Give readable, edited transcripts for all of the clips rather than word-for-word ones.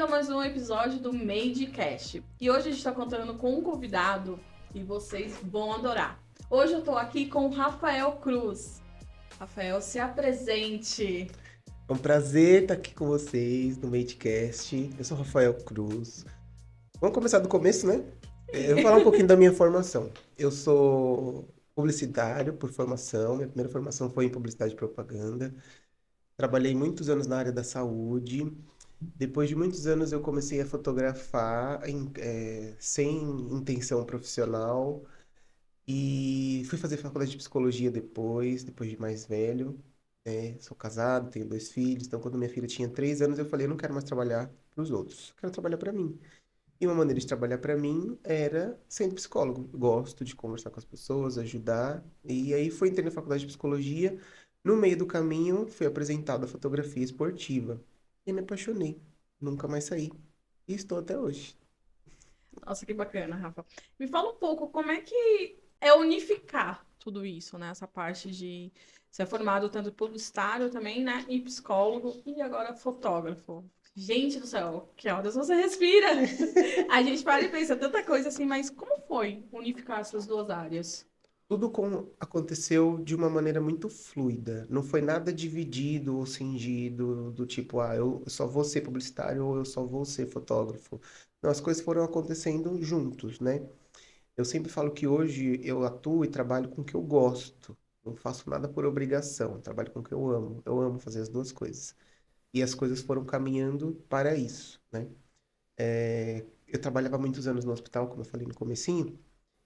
a mais um episódio do Madecast. E hoje a gente está contando com um convidado que vocês vão adorar. Hoje eu estou aqui com o Rafael Cruz. Rafael, se apresente. É um prazer estar aqui com vocês no Madecast. Eu sou Rafael Cruz. Vamos começar do começo, né? Eu vou falar um pouquinho da minha formação. Eu sou publicitário por formação. Minha primeira formação foi em publicidade e propaganda. Trabalhei muitos anos na área da saúde. Depois de muitos anos, eu comecei a fotografar sem intenção profissional. E fui fazer faculdade de psicologia depois de mais velho. Sou casado, tenho 2 filhos. Então, quando minha filha tinha 3 anos, eu falei, eu não quero mais trabalhar para os outros, eu quero trabalhar para mim. E uma maneira de trabalhar para mim era sendo psicólogo. Eu gosto de conversar com as pessoas, ajudar. E aí fui entrei na faculdade de psicologia. No meio do caminho, fui apresentado a fotografia esportiva. E me apaixonei. Nunca mais saí. E estou até hoje. Nossa, que bacana, Rafa. Me fala um pouco como é que é unificar tudo isso, né? Essa parte de ser formado tanto publicitário também, né? E psicólogo e agora fotógrafo. Gente do céu, que horas você respira? A gente para e pensa tanta coisa assim, mas como foi unificar essas duas áreas? Aconteceu de uma maneira muito fluida. Não foi nada dividido ou cingido, do tipo, eu só vou ser publicitário ou eu só vou ser fotógrafo. Não, as coisas foram acontecendo juntos, né? Eu sempre falo que hoje eu atuo e trabalho com o que eu gosto. Não faço nada por obrigação, eu trabalho com o que eu amo. Eu amo fazer as duas coisas. E as coisas foram caminhando para isso, né? Eu trabalhava muitos anos no hospital, como eu falei no comecinho,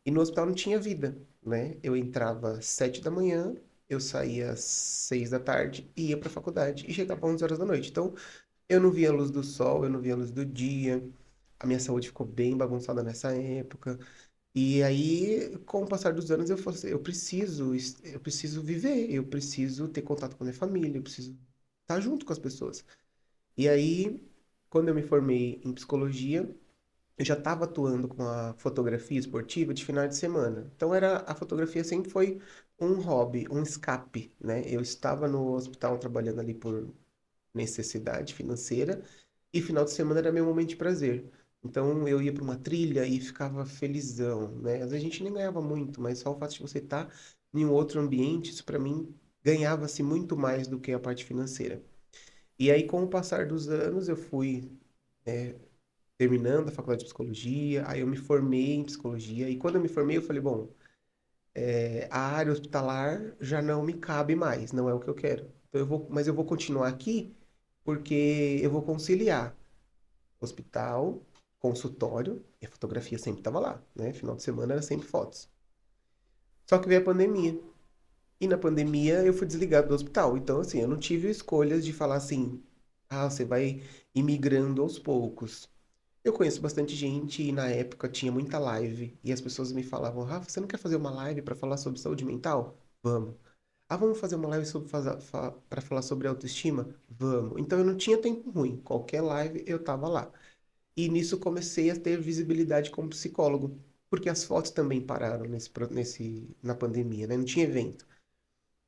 e no hospital não tinha vida, né? Eu entrava às 7 da manhã, eu saía às 6 da tarde e ia para a faculdade e chegava às 11 horas da noite. Então, eu não via a luz do sol, eu não via a luz do dia. A minha saúde ficou bem bagunçada nessa época. E aí, com o passar dos anos, eu falei assim, eu preciso viver, eu preciso ter contato com a minha família, eu preciso estar junto com as pessoas. E aí, quando eu me formei em psicologia, eu já estava atuando com a fotografia esportiva de final de semana. Então a fotografia sempre foi um hobby, um escape, né? Eu estava no hospital trabalhando ali por necessidade financeira e final de semana era meu momento de prazer. Então eu ia para uma trilha e ficava felizão, né? Às vezes a gente nem ganhava muito, mas só o fato de você estar em um outro ambiente, isso para mim ganhava-se muito mais do que a parte financeira. E aí, com o passar dos anos, eu fui terminando a faculdade de psicologia, aí eu me formei em psicologia, e quando eu me formei, eu falei, bom, a área hospitalar já não me cabe mais, não é o que eu quero. Mas eu vou continuar aqui porque eu vou conciliar hospital, consultório, e a fotografia sempre estava lá, né? Final de semana era sempre fotos. Só que veio a pandemia. E na pandemia eu fui desligado do hospital. Então, assim, eu não tive escolhas de falar assim, você vai imigrando aos poucos. Eu conheço bastante gente e na época tinha muita live e as pessoas me falavam, Rafa, você não quer fazer uma live para falar sobre saúde mental? Vamos. Vamos fazer uma live para falar sobre autoestima? Vamos. Então eu não tinha tempo ruim. Qualquer live eu tava lá. E nisso comecei a ter visibilidade como psicólogo, porque as fotos também pararam na pandemia, né? Não tinha evento.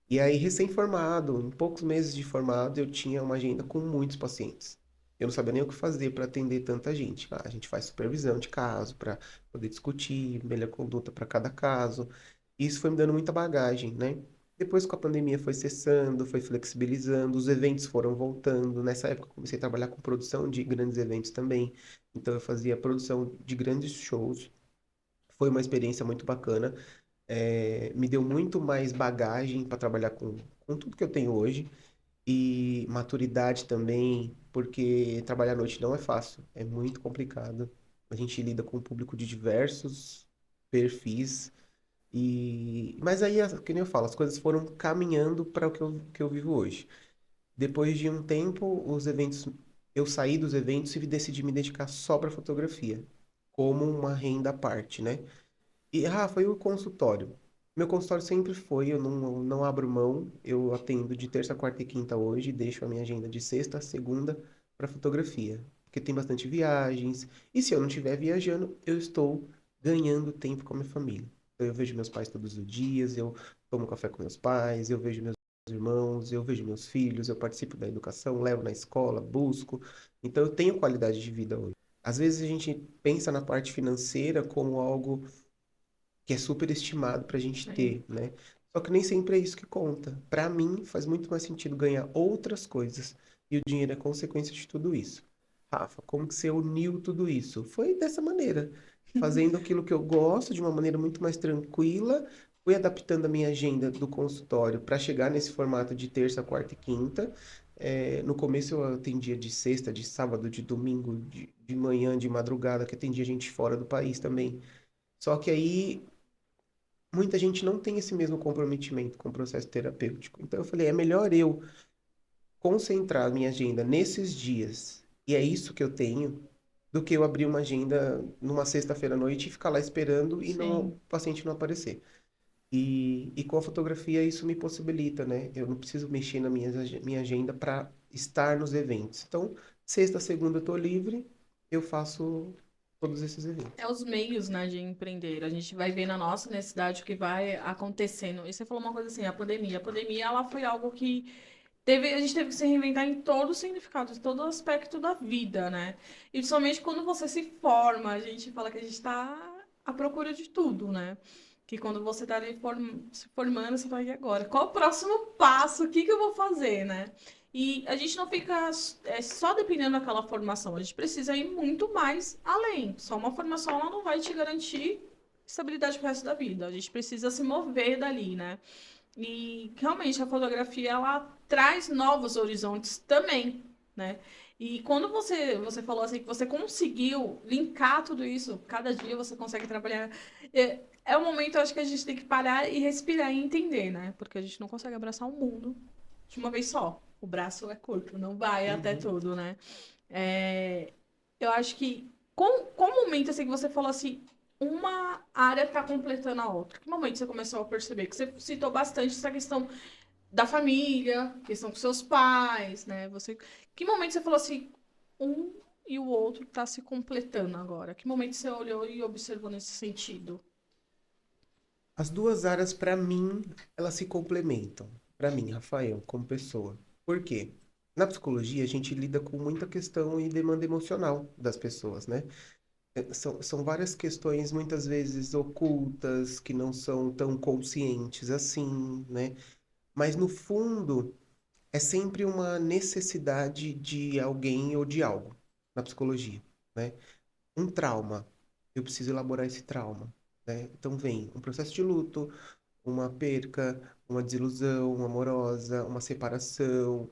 E aí, recém-formado, em poucos meses de formado, eu tinha uma agenda com muitos pacientes. Eu não sabia nem o que fazer para atender tanta gente. A gente faz supervisão de caso para poder discutir melhor conduta para cada caso. E isso foi me dando muita bagagem, né? Depois que a pandemia foi cessando, foi flexibilizando, os eventos foram voltando. Nessa época, eu comecei a trabalhar com produção de grandes eventos também. Então, eu fazia produção de grandes shows. Foi uma experiência muito bacana, me deu muito mais bagagem para trabalhar com tudo que eu tenho hoje e maturidade também, porque trabalhar à noite não é fácil, é muito complicado. A gente lida com um público de diversos perfis mas aí, que nem eu falo, as coisas foram caminhando para o que eu vivo hoje. Depois de um tempo, eu saí dos eventos e decidi me dedicar só para fotografia, como uma renda à parte, né? E, Rafa, e o consultório? Meu consultório sempre foi, eu não abro mão, eu atendo de terça, quarta e quinta hoje, deixo a minha agenda de sexta a segunda para fotografia, porque tem bastante viagens, e se eu não estiver viajando, eu estou ganhando tempo com a minha família. Então, eu vejo meus pais todos os dias, eu tomo café com meus pais, eu vejo meus irmãos, eu vejo meus filhos, eu participo da educação, levo na escola, busco. Então, eu tenho qualidade de vida hoje. Às vezes a gente pensa na parte financeira como algo que é super estimado para a gente Sim. ter, né? Só que nem sempre é isso que conta. Para mim, faz muito mais sentido ganhar outras coisas. E o dinheiro é consequência de tudo isso. Rafa, como que você uniu tudo isso? Foi dessa maneira, fazendo aquilo que eu gosto de uma maneira muito mais tranquila. Fui adaptando a minha agenda do consultório para chegar nesse formato de terça, quarta e quinta. No começo eu atendia de sexta, de sábado, de domingo, de manhã, de madrugada, que atendia gente fora do país também. Só que aí muita gente não tem esse mesmo comprometimento com o processo terapêutico. Então eu falei, é melhor eu concentrar a minha agenda nesses dias, e é isso que eu tenho, do que eu abrir uma agenda numa sexta-feira à noite e ficar lá esperando e não, Sim. o paciente não aparecer. E com a fotografia isso me possibilita, né? Eu não preciso mexer na minha agenda para estar nos eventos. Então, sexta, segunda eu tô livre, eu faço todos esses eventos. É os meios, né, de empreender. A gente vai ver na nossa necessidade o que vai acontecendo. E você falou uma coisa assim, a pandemia. A pandemia, ela foi algo que a gente teve que se reinventar em todo o significado, em todo o aspecto da vida, né? E principalmente quando você se forma, a gente fala que a gente está à procura de tudo, né? Que quando você está ali se formando, você vai, e agora? Qual o próximo passo? O que que eu vou fazer, né? E a gente não fica só dependendo daquela formação, a gente precisa ir muito mais além. Só uma formação ela não vai te garantir estabilidade pro resto da vida. A gente precisa se mover dali, né? E realmente a fotografia ela traz novos horizontes também, né? E quando você falou assim que você conseguiu linkar tudo isso, cada dia você consegue trabalhar, é o momento eu acho que a gente tem que parar e respirar e entender, né? Porque a gente não consegue abraçar o mundo de uma vez só. O braço é curto, não vai até Uhum. tudo, né? É, eu acho que com o momento assim que você falou assim, uma área está completando a outra. Que momento você começou a perceber? Que você citou bastante essa questão da família, questão com seus pais, né? Que momento você falou assim, um e o outro está se completando agora? Que momento você olhou e observou nesse sentido? As duas áreas, para mim, elas se complementam. Para mim, Rafael, como pessoa. Por quê? Na psicologia, a gente lida com muita questão e demanda emocional das pessoas, né? São várias questões, muitas vezes ocultas, que não são tão conscientes assim, né? Mas, no fundo, é sempre uma necessidade de alguém ou de algo na psicologia, né? Um trauma, eu preciso elaborar esse trauma, né? Então, vem um processo de luto, uma perca, uma desilusão amorosa, uma separação,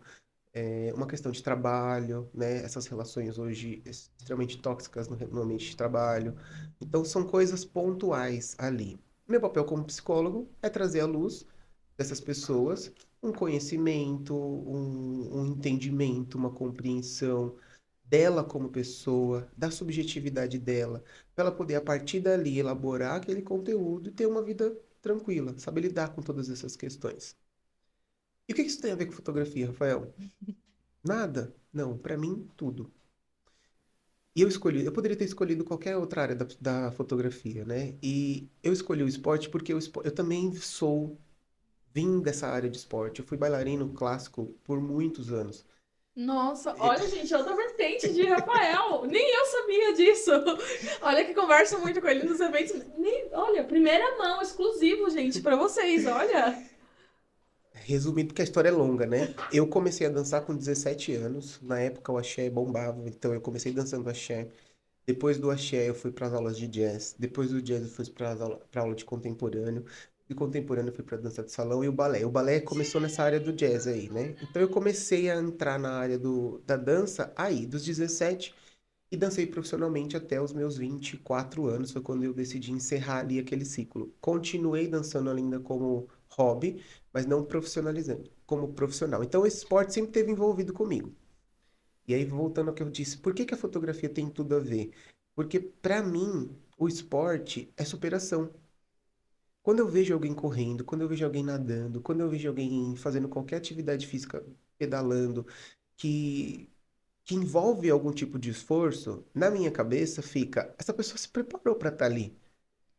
uma questão de trabalho, né? Essas relações hoje extremamente tóxicas no ambiente de trabalho. Então, são coisas pontuais ali. Meu papel como psicólogo é trazer à luz dessas pessoas um conhecimento, um entendimento, uma compreensão dela como pessoa, da subjetividade dela, para ela poder, a partir dali, elaborar aquele conteúdo e ter uma vida tranquila, saber lidar com todas essas questões. E o que isso tem a ver com fotografia, Rafael? Nada? Não, para mim, tudo. E eu poderia ter escolhido qualquer outra área da fotografia, né? E eu escolhi o esporte porque eu também vim dessa área de esporte. Eu fui bailarino clássico por muitos anos. Nossa, olha, gente, outra vertente de Rafael. Nem eu sabia disso. Olha que converso muito com ele nos eventos. Olha, primeira mão, exclusivo, gente, pra vocês, olha. Resumindo, porque a história é longa, né? Eu comecei a dançar com 17 anos. Na época o axé bombava, então eu comecei dançando axé. Depois do axé eu fui para as aulas de jazz. Depois do jazz eu fui para aula de contemporâneo. De contemporâneo eu fui para dança de salão e o balé. O balé começou nessa área do jazz aí, né? Então eu comecei a entrar na área da dança aí, dos 17, e dancei profissionalmente até os meus 24 anos. Foi quando eu decidi encerrar ali aquele ciclo. Continuei dançando ainda como hobby, mas não profissionalizando, como profissional. Então esse esporte sempre esteve envolvido comigo. E aí, voltando ao que eu disse, por que que a fotografia tem tudo a ver? Porque, para mim, o esporte é superação. Quando eu vejo alguém correndo, quando eu vejo alguém nadando, quando eu vejo alguém fazendo qualquer atividade física, pedalando, que, que envolve algum tipo de esforço, na minha cabeça fica, essa pessoa se preparou para estar ali.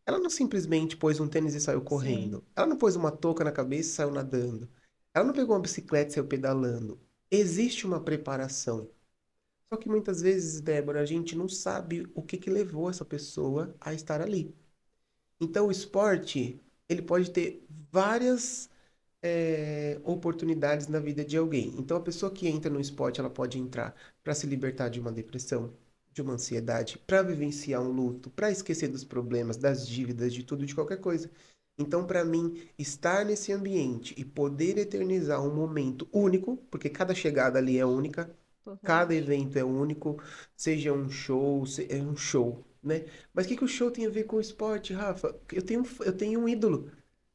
Ela não simplesmente pôs um tênis e saiu Sim. correndo. Ela não pôs uma touca na cabeça e saiu nadando. Ela não pegou uma bicicleta e saiu pedalando. Existe uma preparação. Só que muitas vezes, Débora, a gente não sabe o que que levou essa pessoa a estar ali. Então, o esporte, ele pode ter várias oportunidades na vida de alguém. Então, a pessoa que entra no esporte, ela pode entrar para se libertar de uma depressão, de uma ansiedade, para vivenciar um luto, para esquecer dos problemas, das dívidas, de tudo, de qualquer coisa. Então, para mim, estar nesse ambiente e poder eternizar um momento único, porque cada chegada ali é única, cada Totalmente. evento é único, seja um show, é um show, né? Mas o que que o show tem a ver com o esporte, Rafa? Eu tenho um ídolo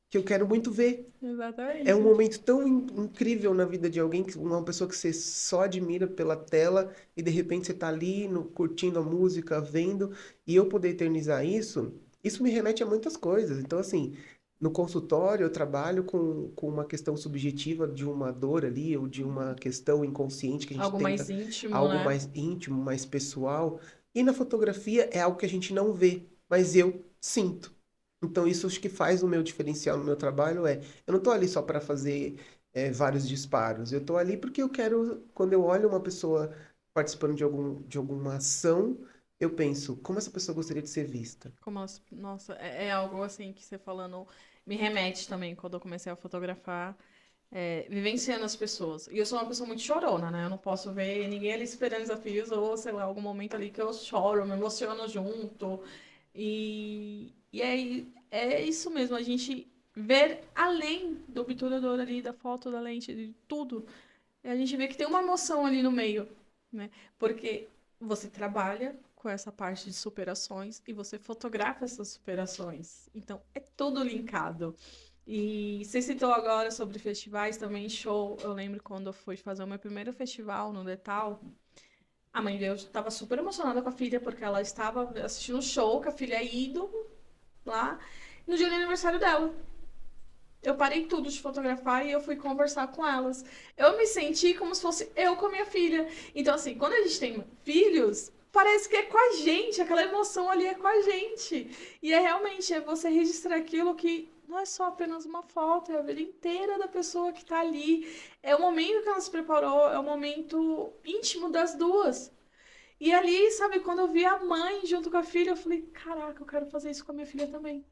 que eu quero muito ver. É um Exatamente. momento tão incrível na vida de alguém, uma pessoa que você só admira pela tela e de repente você tá ali curtindo a música, vendo, e eu poder eternizar isso, isso me remete a muitas coisas. Então, assim, no consultório eu trabalho com uma questão subjetiva de uma dor ali, ou de uma questão inconsciente que a gente Algo tenta mais íntimo, algo né? mais íntimo, mais pessoal. E na fotografia é algo que a gente não vê, mas eu sinto. Então, isso acho que faz o meu diferencial no meu trabalho eu não estou ali só para fazer vários disparos. Eu estou ali porque eu quero, quando eu olho uma pessoa participando de alguma ação, eu penso, como essa pessoa gostaria de ser vista? Nossa, é algo assim que você falando me remete também quando eu comecei a fotografar, vivenciando as pessoas. E eu sou uma pessoa muito chorona, né? Eu não posso ver ninguém ali esperando desafios ou, sei lá, algum momento ali que eu choro, me emociono junto. E aí é isso mesmo, a gente ver além do obturador ali, da foto, da lente, de tudo. A gente vê que tem uma emoção ali no meio, né? Porque você trabalha com essa parte de superações e você fotografa essas superações. Então, é tudo linkado. E você citou agora sobre festivais, também show. Eu lembro quando eu fui fazer o meu primeiro festival no Detal, a mãe dele estava super emocionada com a filha, porque ela estava assistindo um show, que a filha é ídolo lá, no dia do aniversário dela. Eu parei tudo de fotografar e eu fui conversar com elas. Eu me senti como se fosse eu com a minha filha. Então, assim, quando a gente tem filhos, parece que é com a gente, aquela emoção ali é com a gente. E é realmente é você registrar aquilo que não é só apenas uma foto, é a vida inteira da pessoa que tá ali. É o momento que ela se preparou, é o momento íntimo das duas. E ali, sabe, quando eu vi a mãe junto com a filha, eu falei, caraca, eu quero fazer isso com a minha filha também.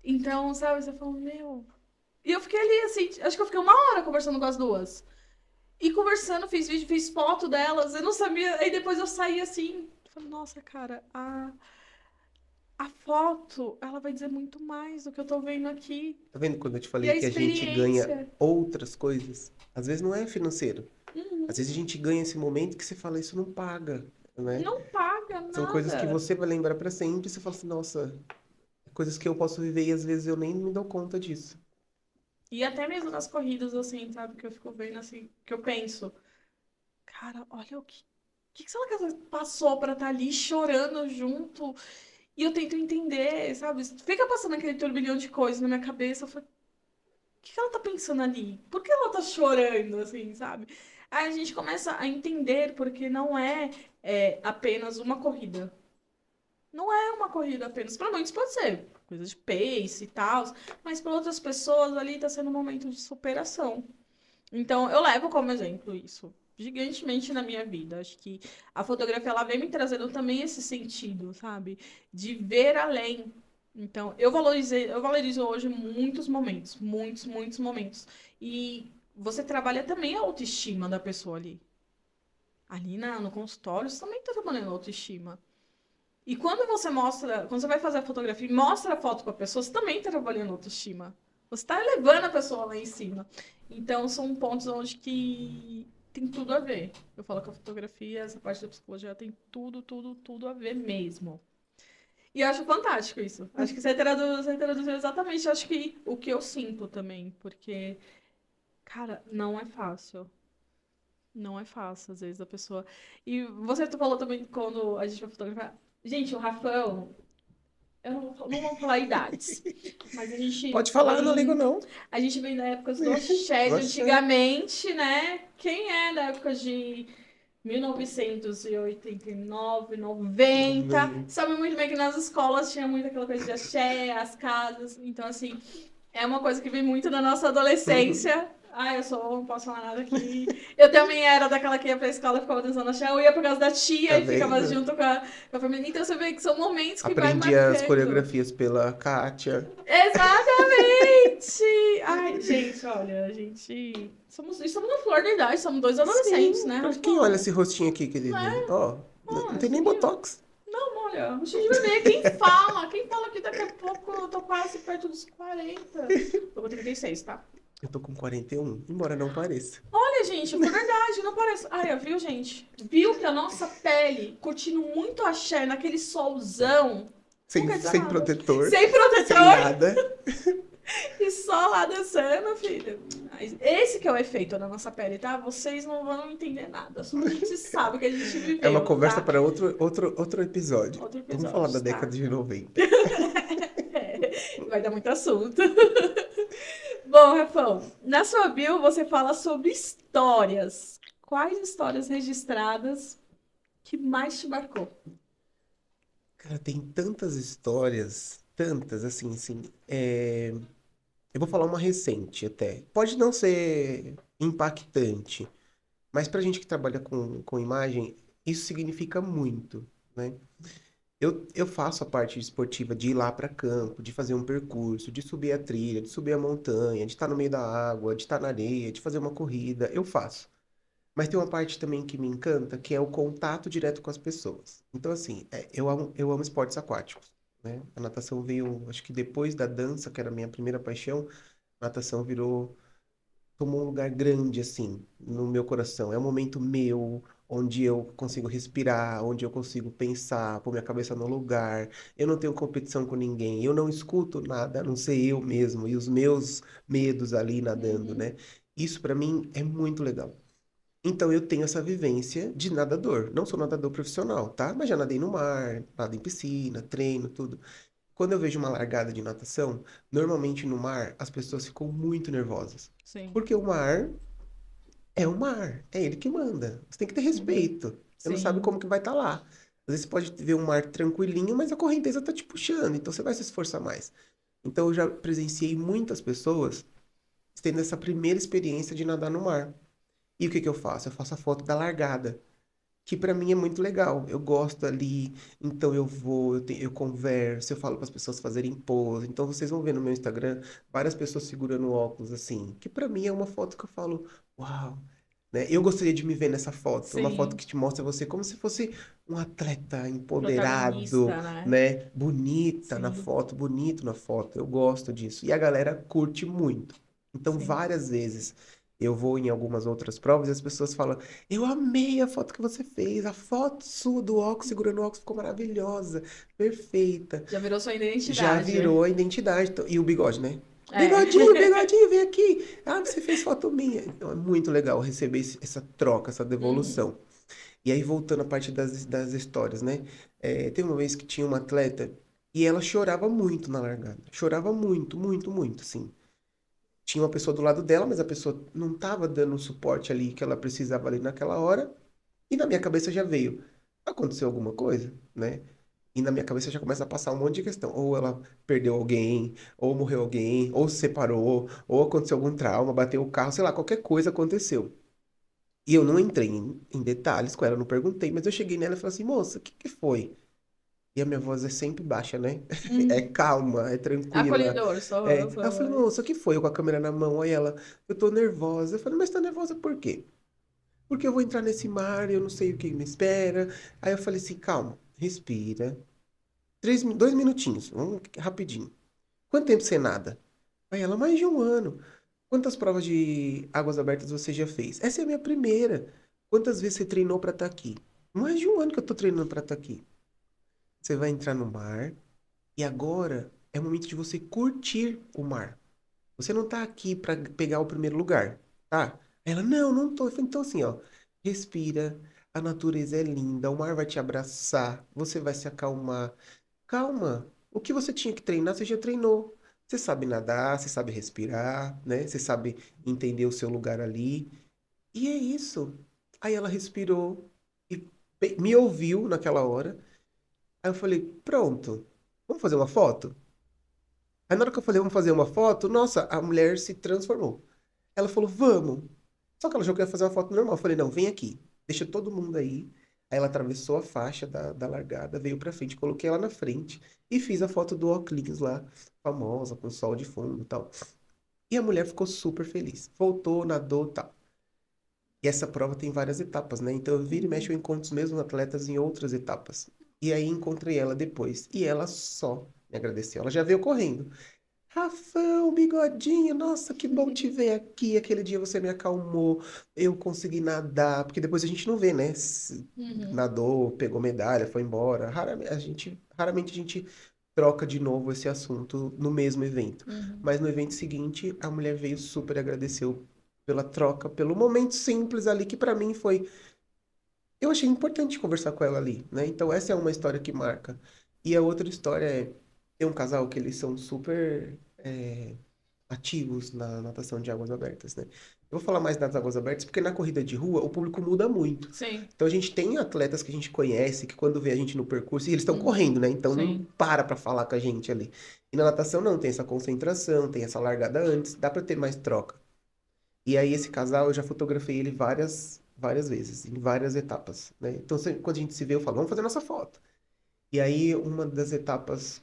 Então, sabe, você falou, meu. E eu fiquei ali, assim, acho que eu fiquei uma hora conversando com as duas. E conversando, fiz vídeo, fiz foto delas, eu não sabia. Aí depois eu saí assim, falei, nossa, cara, a foto, ela vai dizer muito mais do que eu tô vendo aqui. Tá vendo quando eu te E falei a que a gente ganha experiência. outras coisas? Às vezes não é financeiro. Uhum. Às vezes a gente ganha esse momento que você fala, isso não paga, né? Não paga São coisas que nada. você vai lembrar pra sempre e você fala assim, nossa, coisas que eu posso viver e às vezes eu nem me dou conta disso. E até mesmo nas corridas, assim, sabe, que eu fico vendo assim, que eu penso, cara, olha o que será que ela passou pra estar ali chorando junto? E eu tento entender, sabe? Fica passando aquele turbilhão de coisas na minha cabeça. Eu falo, o que ela tá pensando ali? Por que ela tá chorando, assim, sabe? Aí a gente começa a entender porque não é apenas uma corrida. Não é uma corrida apenas. Para muitos pode ser coisa de pace e tal, mas para outras pessoas ali tá sendo um momento de superação. Então, eu levo como exemplo isso gigantemente na minha vida. Acho que a fotografia ela vem me trazendo também esse sentido, sabe? De ver além. Então, eu valorizo hoje muitos momentos, muitos, muitos momentos. E você trabalha também a autoestima da pessoa ali. Ali no consultório, você também está trabalhando a autoestima. E quando você mostra, quando você vai fazer a fotografia e mostra a foto para a pessoa, você também está trabalhando a autoestima. Você está elevando a pessoa lá em cima. Então, são pontos onde que tem tudo a ver. Eu falo que a fotografia, essa parte da psicologia, tem tudo, tudo, tudo a ver mesmo. E eu acho fantástico isso. Acho que você traduziu exatamente, acho que o que eu sinto também. Porque, cara, não é fácil. Não é fácil, às vezes, a pessoa. E você falou também quando a gente vai fotografar. Gente, o Rafael, eu não vou falar idades, mas Pode falar, não ligo não. a gente vem da época do axé de Você. antigamente, né? Quem é da época de 1989, 90, sabe muito bem que nas escolas tinha muito aquela coisa de axé, as casas. Então, assim, é uma coisa que vem muito da nossa adolescência. Ah, eu sou, não posso falar nada aqui. Eu também era daquela que ia pra escola e ficava dançando axé. Eu ia por causa da tia Tá e ficava vendo? junto com a família. Então você vê que são momentos que vai Aprendi as marcando. coreografias pela Kátia. Exatamente! Ai, gente, olha, a gente. Estamos na flor da idade, somos dois adolescentes, Sim, né, pra quem olha Rafão? esse rostinho aqui, querido? Né? Ó, Ah, não tem isso nem aqui. botox. Não, olha, um de bebê. Quem fala? Quem fala que daqui a pouco eu tô quase perto dos 40? Tô com 36, tá? Eu tô com 41, embora não pareça. Olha, gente, foi verdade, não parece. Ai, viu, gente? Viu que a nossa pele, curtindo muito axé naquele solzão, não Sem, quer dizer sem nada. protetor, Sem sem protetor nada. e só lá dançando, filho. Mas esse que é o efeito da nossa pele, tá? Vocês não vão entender nada, só a gente sabe que a gente É uma viveu, conversa tá? para outro episódio. Outro Vamos falar episódio, da tá? década de 90. É, vai dar muito assunto. Bom, Rafão, na sua bio você fala sobre histórias. Quais histórias registradas que mais te marcou? Cara, tem tantas histórias, tantas, assim. Eu vou falar uma recente até. Pode não ser impactante, mas pra gente que trabalha com imagem, isso significa muito, né? Eu faço a parte esportiva de ir lá para campo, de fazer um percurso, de subir a trilha, de subir a montanha, de estar no meio da água, de estar na areia, de fazer uma corrida. Eu faço. Mas tem uma parte também que me encanta, que é o contato direto com as pessoas. Então, assim, eu amo esportes aquáticos, né? A natação veio, acho que depois da dança, que era a minha primeira paixão, a natação tomou um lugar grande, assim, no meu coração. É um momento meu, onde eu consigo respirar, onde eu consigo pensar, pôr minha cabeça no lugar. Eu não tenho competição com ninguém, eu não escuto nada, a não ser eu mesmo e os meus medos ali nadando, Uhum. né? Isso pra mim é muito legal. Então eu tenho essa vivência de nadador. Não sou nadador profissional, tá? Mas já nadei no mar, nado em piscina, treino, tudo. Quando eu vejo uma largada de natação, normalmente no mar as pessoas ficam muito nervosas. Sim. Porque o mar é o mar, é ele que manda. Você tem que ter Uhum. respeito. Você não sabe Sim. como que vai estar lá. Às vezes você pode ver um mar tranquilinho, mas a correnteza tá te puxando, então você vai se esforçar mais. Então eu já presenciei muitas pessoas tendo essa primeira experiência de nadar no mar. E o que que eu faço? Eu faço a foto da largada, que pra mim é muito legal. Eu gosto ali, então eu vou, eu converso, eu falo para as pessoas fazerem pose. Então vocês vão ver no meu Instagram várias pessoas segurando óculos assim, que pra mim é uma foto que eu falo, uau, né? Eu gostaria de me ver nessa foto, uma foto Sim. que te mostra você como se fosse um atleta empoderado, Protagonista, né? né? Bonita na Sim. foto, bonito na foto. Eu gosto disso. E a galera curte muito. Então, Sim. várias vezes eu vou em algumas outras provas e as pessoas falam: Eu amei a foto que você fez, a foto sua do óculos, segurando o óculos, ficou maravilhosa, perfeita. Já virou sua Já identidade. virou a identidade. E o bigode, né? É. Bigodinho, bigodinho, vem aqui. Ah, você fez foto minha. Então é muito legal receber essa troca, essa Uhum. devolução. E aí, voltando à parte das histórias, né? Tem uma vez que tinha uma atleta e ela chorava muito na largada. Chorava muito, muito, muito, assim. Tinha uma pessoa do lado dela, mas a pessoa não estava dando o suporte ali que ela precisava ali naquela hora. E na minha cabeça já veio, aconteceu alguma coisa, né? E na minha cabeça já começa a passar um monte de questão. Ou ela perdeu alguém, ou morreu alguém, ou se separou, ou aconteceu algum trauma, bateu o carro, sei lá, qualquer coisa aconteceu. E eu não entrei em detalhes com ela, não perguntei, mas eu cheguei nela e falei assim, moça, o que que foi? E a minha voz é sempre baixa, né? É Uhum. calma, é tranquila. Acolhedor, É. sua Aí eu falei, voz. moça, o que foi? Eu com a câmera na mão, aí ela, eu tô nervosa. Eu falei, mas tá nervosa por quê? Porque eu vou entrar nesse mar, eu não sei o que me espera. Aí eu falei assim, calma, respira. 2 minutinhos, vamos rapidinho. Quanto tempo você nada? Aí ela, mais de um ano. Quantas provas de águas abertas você já fez? Essa é a minha primeira. Quantas vezes você treinou pra estar aqui? Mais de um ano que eu tô treinando pra estar aqui. Você vai entrar no mar e agora é o momento de você curtir o mar. Você não tá aqui pra pegar o primeiro lugar, tá? Ela, não, não tô. Eu falei, então assim, ó, respira, a natureza é linda, o mar vai te abraçar, você vai se acalmar. Calma, o que você tinha que treinar, você já treinou. Você sabe nadar, você sabe respirar, né? Você sabe entender o seu lugar ali. E é isso. Aí ela respirou e me ouviu naquela hora. Aí eu falei, pronto, vamos fazer uma foto? Aí na hora que eu falei, vamos fazer uma foto, nossa, a mulher se transformou. Ela falou, vamos. Só que ela já queria fazer uma foto normal. Eu falei, não, vem aqui. Deixa todo mundo aí. Aí ela atravessou a faixa da largada, veio pra frente, coloquei ela na frente e fiz a foto do Oclins lá, famosa, com sol de fundo e tal. E a mulher ficou super feliz. Voltou, nadou e tal. E essa prova tem várias etapas, né? Então, eu vira e mexe, eu encontro os mesmos atletas em outras etapas. E aí, encontrei ela depois. E ela só me agradeceu. Ela já veio correndo. Rafão, bigodinho, nossa, que bom te ver aqui. Aquele dia você me acalmou, eu consegui nadar. Porque depois a gente não vê, né? Uhum, Nadou, pegou medalha, foi embora. Raramente a gente troca de novo esse assunto no mesmo evento. uhum. Mas no evento seguinte, a mulher veio super agradeceu pela troca, pelo momento simples ali que pra mim foi. Eu achei importante conversar com ela ali, né? Então essa é uma história que marca. E a outra história é tem um casal que eles são super ativos na natação de águas abertas, né? Eu vou falar mais das águas abertas porque na corrida de rua o público muda muito. Sim. Então a gente tem atletas que a gente conhece que quando vê a gente no percurso, e eles estão Uhum. correndo, né? Então não Sim. para falar com a gente ali. E na natação não, tem essa concentração, tem essa largada antes, dá pra ter mais troca. E aí esse casal eu já fotografei ele várias vezes, em várias etapas, né? Então quando a gente se vê, eu falo, vamos fazer nossa foto. E aí uma das etapas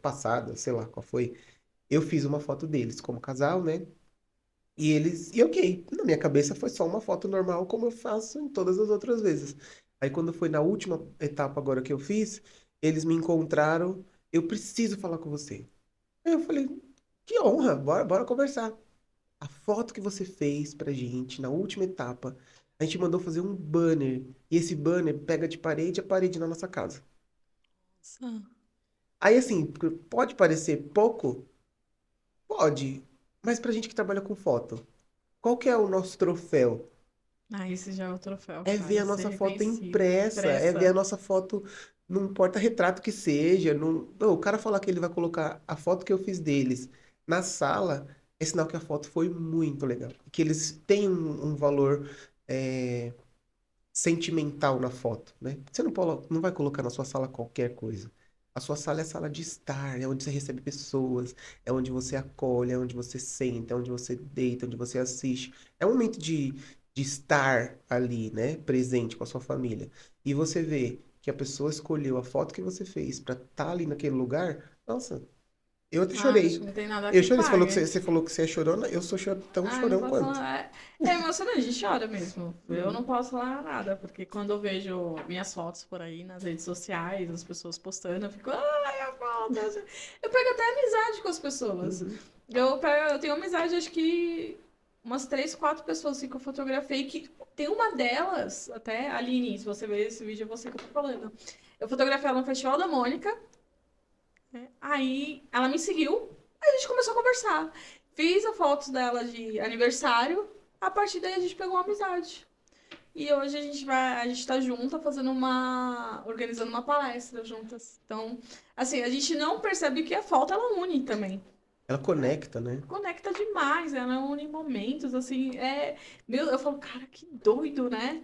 passadas, sei lá qual foi, eu fiz uma foto deles como casal, né? E ok, na minha cabeça foi só uma foto normal, como eu faço em todas as outras vezes. Aí quando foi na última etapa agora que eu fiz, eles me encontraram, eu preciso falar com você. Aí eu falei, que honra, bora conversar. A foto que você fez pra gente na última etapa, a gente mandou fazer um banner, e esse banner pega de parede a parede na nossa casa. Nossa. Aí assim, pode parecer pouco? Pode, mas pra gente que trabalha com foto, qual que é o nosso troféu? Ah, esse já é o troféu, É ver cara. a Ser nossa foto reconhecido. impressa, é ver a Pressa. nossa foto num porta-retrato que seja. Não, o cara falar que ele vai colocar a foto que eu fiz deles na sala, é sinal que a foto foi muito legal. Que eles têm um valor é, sentimental na foto, né? Você não vai colocar na sua sala qualquer coisa. A sua sala é a sala de estar, é onde você recebe pessoas, é onde você acolhe, é onde você senta, é onde você deita, onde você assiste. É um momento de estar ali, né? Presente com a sua família. E você vê que a pessoa escolheu a foto que você fez para estar ali naquele lugar. Nossa, eu até Ah, acho chorei. que não tem nada Eu que chorei. pague. Você falou que você é chorona, eu sou tão Ah, não chorão posso quanto. falar. É emocionante, a gente chora mesmo. Eu não Uhum. posso falar nada, porque quando eu vejo minhas fotos por aí nas redes sociais, as pessoas postando, eu fico, ai, a foto. Eu pego até amizade com as pessoas. Uhum. Eu tenho amizade, acho que umas 3, 4 pessoas assim, que eu fotografei, que tem uma delas, até a Aline, se você ver esse vídeo, é você que eu tô falando. Eu fotografei ela no Festival da Mônica, né? Aí ela me seguiu, aí a gente começou a conversar. Fiz a foto dela de aniversário, a partir daí a gente pegou uma amizade. E hoje a gente tá junta fazendo organizando uma palestra juntas. Então, assim, a gente não percebe que a falta ela une também. Ela conecta, né? Conecta demais, ela une momentos, assim, eu falo, cara, que doido, né?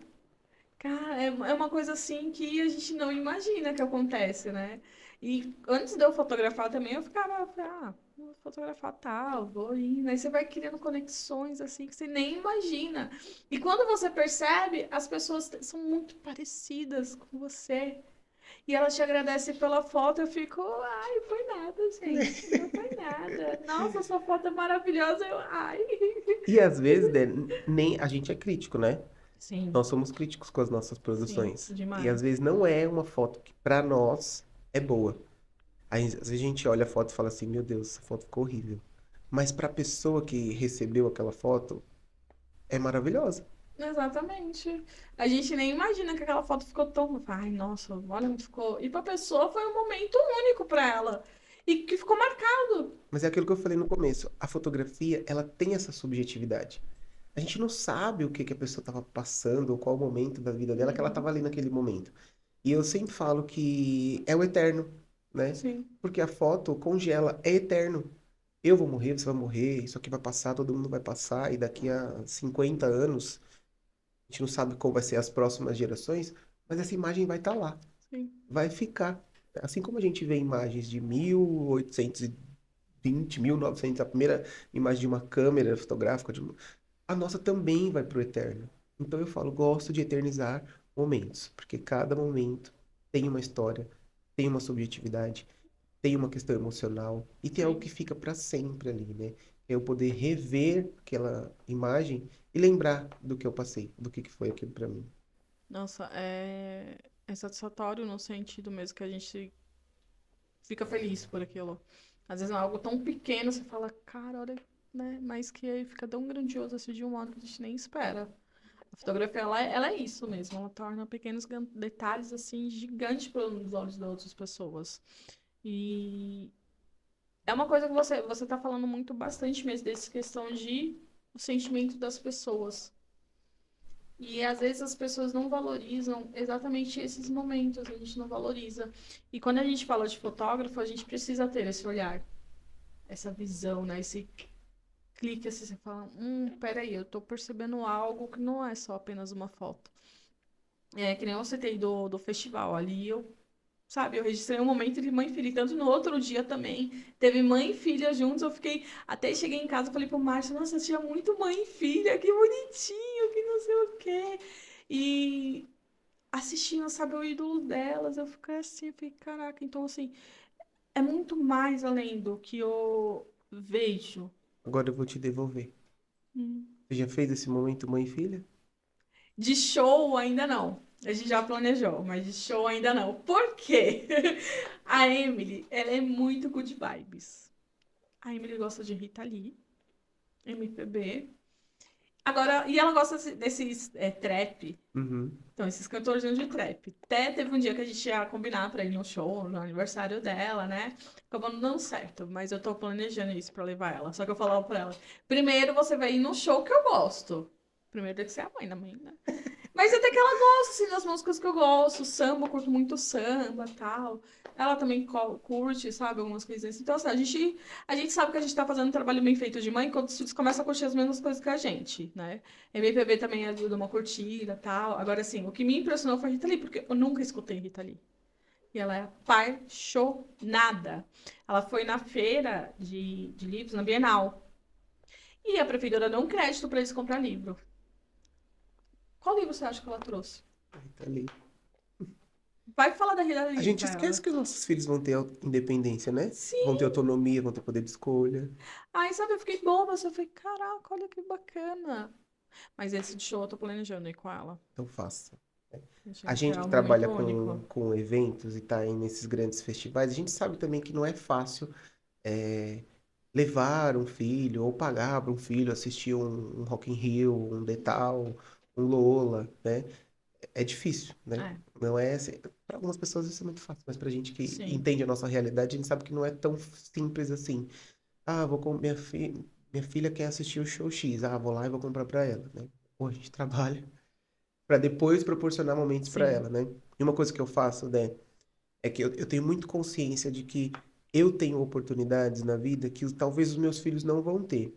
Cara, é uma coisa assim que a gente não imagina que acontece, né? E antes de eu fotografar também, eu ficava, vou fotografar tal, vou indo. Aí você vai criando conexões assim que você nem imagina. E quando você percebe, as pessoas são muito parecidas com você. E elas te agradecem pela foto, eu fico, ai, foi nada, gente. Não foi nada. Nossa, sua foto é maravilhosa. Eu, ai. E às vezes, né, nem a gente é crítico, né? Sim, Nós somos críticos com as nossas sim, produções. E às demais. vezes não é uma foto que pra nós é boa. Aí, às vezes a gente olha a foto e fala assim, meu Deus, essa foto ficou horrível. Mas pra pessoa que recebeu aquela foto, é maravilhosa. Exatamente. A gente nem imagina que aquela foto ficou tão. Ai, nossa, olha onde ficou. E pra pessoa foi um momento único pra ela. E que ficou marcado. Mas é aquilo que eu falei no começo. A fotografia, ela tem essa subjetividade. A gente não sabe o que que a pessoa estava passando, ou qual o momento da vida dela que ela estava Uhum. ali naquele momento. E eu sempre falo que é o eterno, né? Sim. Porque a foto congela, é eterno. Eu vou morrer, você vai morrer, isso aqui vai passar, todo mundo vai passar, e daqui a 50 anos, a gente não sabe como vai ser as próximas gerações, mas essa imagem vai estar lá, Sim. vai ficar. Assim como a gente vê imagens de 1810 20, 1900, a primeira imagem de uma câmera fotográfica, a nossa também vai pro eterno. Então eu falo, gosto de eternizar momentos, porque cada momento tem uma história, tem uma subjetividade, tem uma questão emocional e tem algo Sim. que fica para sempre ali, né? É eu poder rever aquela imagem e lembrar do que eu passei, do que foi aquilo para mim. Nossa, é satisfatório no sentido mesmo que a gente fica feliz por aquilo. Às vezes é algo tão pequeno, você fala, cara, olha, né? Mas que aí fica tão grandioso assim de um modo que a gente nem espera. A fotografia, ela é isso mesmo, ela torna pequenos detalhes assim gigantes para os olhos das outras pessoas. E é uma coisa que você tá falando muito bastante mesmo, dessa questão de o sentimento das pessoas. E às vezes as pessoas não valorizam exatamente esses momentos, a gente não valoriza. E quando a gente fala de fotógrafo, a gente precisa ter esse olhar, essa visão, né? Esse clique assim, você fala, peraí, eu tô percebendo algo que não é só apenas uma foto. É, que nem eu citei do festival ali, sabe, eu registrei um momento de mãe e filha, e tanto no outro dia também, teve mãe e filha juntos, eu fiquei, até cheguei em casa, falei pro Márcio, nossa, eu tinha muito mãe e filha, que bonitinho, que não sei o quê. E assistindo, sabe, o ídolo delas, eu fiquei assim, eu fiquei, caraca, então assim, é muito mais além do que eu vejo. Agora eu vou te devolver. Hum. Você já fez esse momento mãe e filha? De show ainda não. A gente já planejou, mas de show ainda não. Por quê? A Emily, ela é muito good vibes. A Emily gosta de Rita Lee, MPB. Agora, e ela gosta desses trap. Uhum. Então, esses cantorzinhos de trap. Até teve um dia que a gente ia combinar pra ir no show, no aniversário dela, né? Acabou não dando certo, mas eu tô planejando isso pra levar ela. Só que eu falava pra ela: primeiro você vai ir no show que eu gosto. Primeiro tem que ser a mãe da mãe, né? Mas até que ela gosta, assim, das músicas que eu gosto. Samba, eu curto muito samba e tal. Ela também curte, sabe, algumas coisinhas assim. Então, assim, a gente sabe que a gente tá fazendo um trabalho bem feito de mãe quando os filhos começam a curtir as mesmas coisas que a gente, né? MPB também ajuda uma curtida e tal. Agora, assim, o que me impressionou foi a Rita Lee, porque eu nunca escutei Rita Lee. E ela é apaixonada. Ela foi na feira de livros, na Bienal. E a prefeitura deu um crédito para eles comprar livro. Qual livro você acha que ela trouxe? Aí tá ali. Vai falar da Rita A Lee gente pra esquece ela. que os nossos filhos vão ter independência, né? Vão ter Sim. autonomia, vão ter poder de escolha. Aí, sabe, eu fiquei boba. Eu falei, caraca, olha que bacana. Mas esse de show eu tô planejando ir com ela. Então faça. A A gente gente quer que um trabalha momento único. com eventos e tá aí nesses grandes festivais, a gente sabe também que não é fácil é, levar um filho ou pagar para um filho assistir um Rock in Rio, um Detal, um Lola, né? É difícil, né? É, Não é assim, para algumas pessoas isso é muito fácil, mas pra gente que sim. entende a nossa realidade, a gente sabe que não é tão simples assim. Ah, vou com minha filha quer assistir o show X, ah, vou lá e vou comprar para ela, né? Pô, a gente trabalha para depois proporcionar momentos para Sim. ela, né? E uma coisa que eu faço, né, é que eu tenho muito consciência de que eu tenho oportunidades na vida que talvez os meus filhos não vão ter.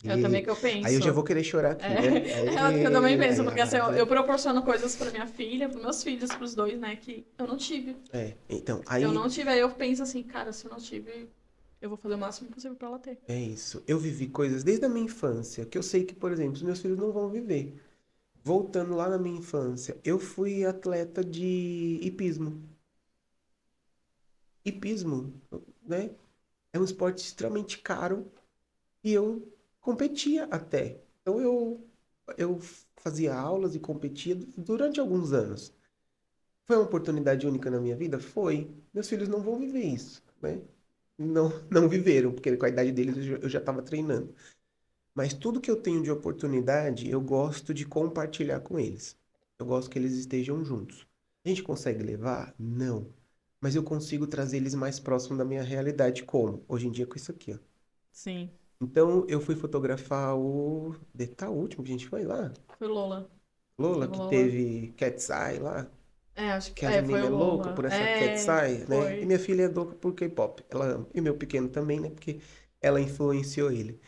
Eu também Aí, que eu aí eu já penso. vou querer chorar É, aqui, né? é o que eu também Aí, penso, aí, porque assim, eu aí, proporciono coisas pra minha filha, pros meus filhos, pros dois, né, que eu não tive. então, Eu aí não tive, aí eu penso assim, cara, se eu não tive, eu vou fazer o máximo possível pra ela ter. é isso. Eu vivi coisas desde a minha infância que eu sei que, por exemplo, os meus filhos não vão viver. Voltando lá na minha infância, eu fui atleta de hipismo. Hipismo, né? É um esporte extremamente caro e eu competia até. Então eu fazia aulas e competia durante alguns anos. Foi uma oportunidade única na minha vida? Foi. Meus filhos não vão viver isso, né? Não, não viveram, porque com a idade deles eu já estava treinando. Mas tudo que eu tenho de oportunidade, eu gosto de compartilhar com eles. Eu gosto que eles estejam juntos. A gente consegue levar? Não. Mas eu consigo trazer eles mais próximo da minha realidade, como? Hoje em dia com isso aqui, ó. Sim, Então, eu fui fotografar o... Tá, o último que a gente foi lá. foi Lola. Lola, Teve que Lola. teve Cat's Eye lá. É, acho que Que as foi o meninas é louca Lola. por essa Cat's É, Eye, né? E foi. minha filha é louca por K-pop. Ela ama. E meu pequeno também, né? Porque ela influenciou ele.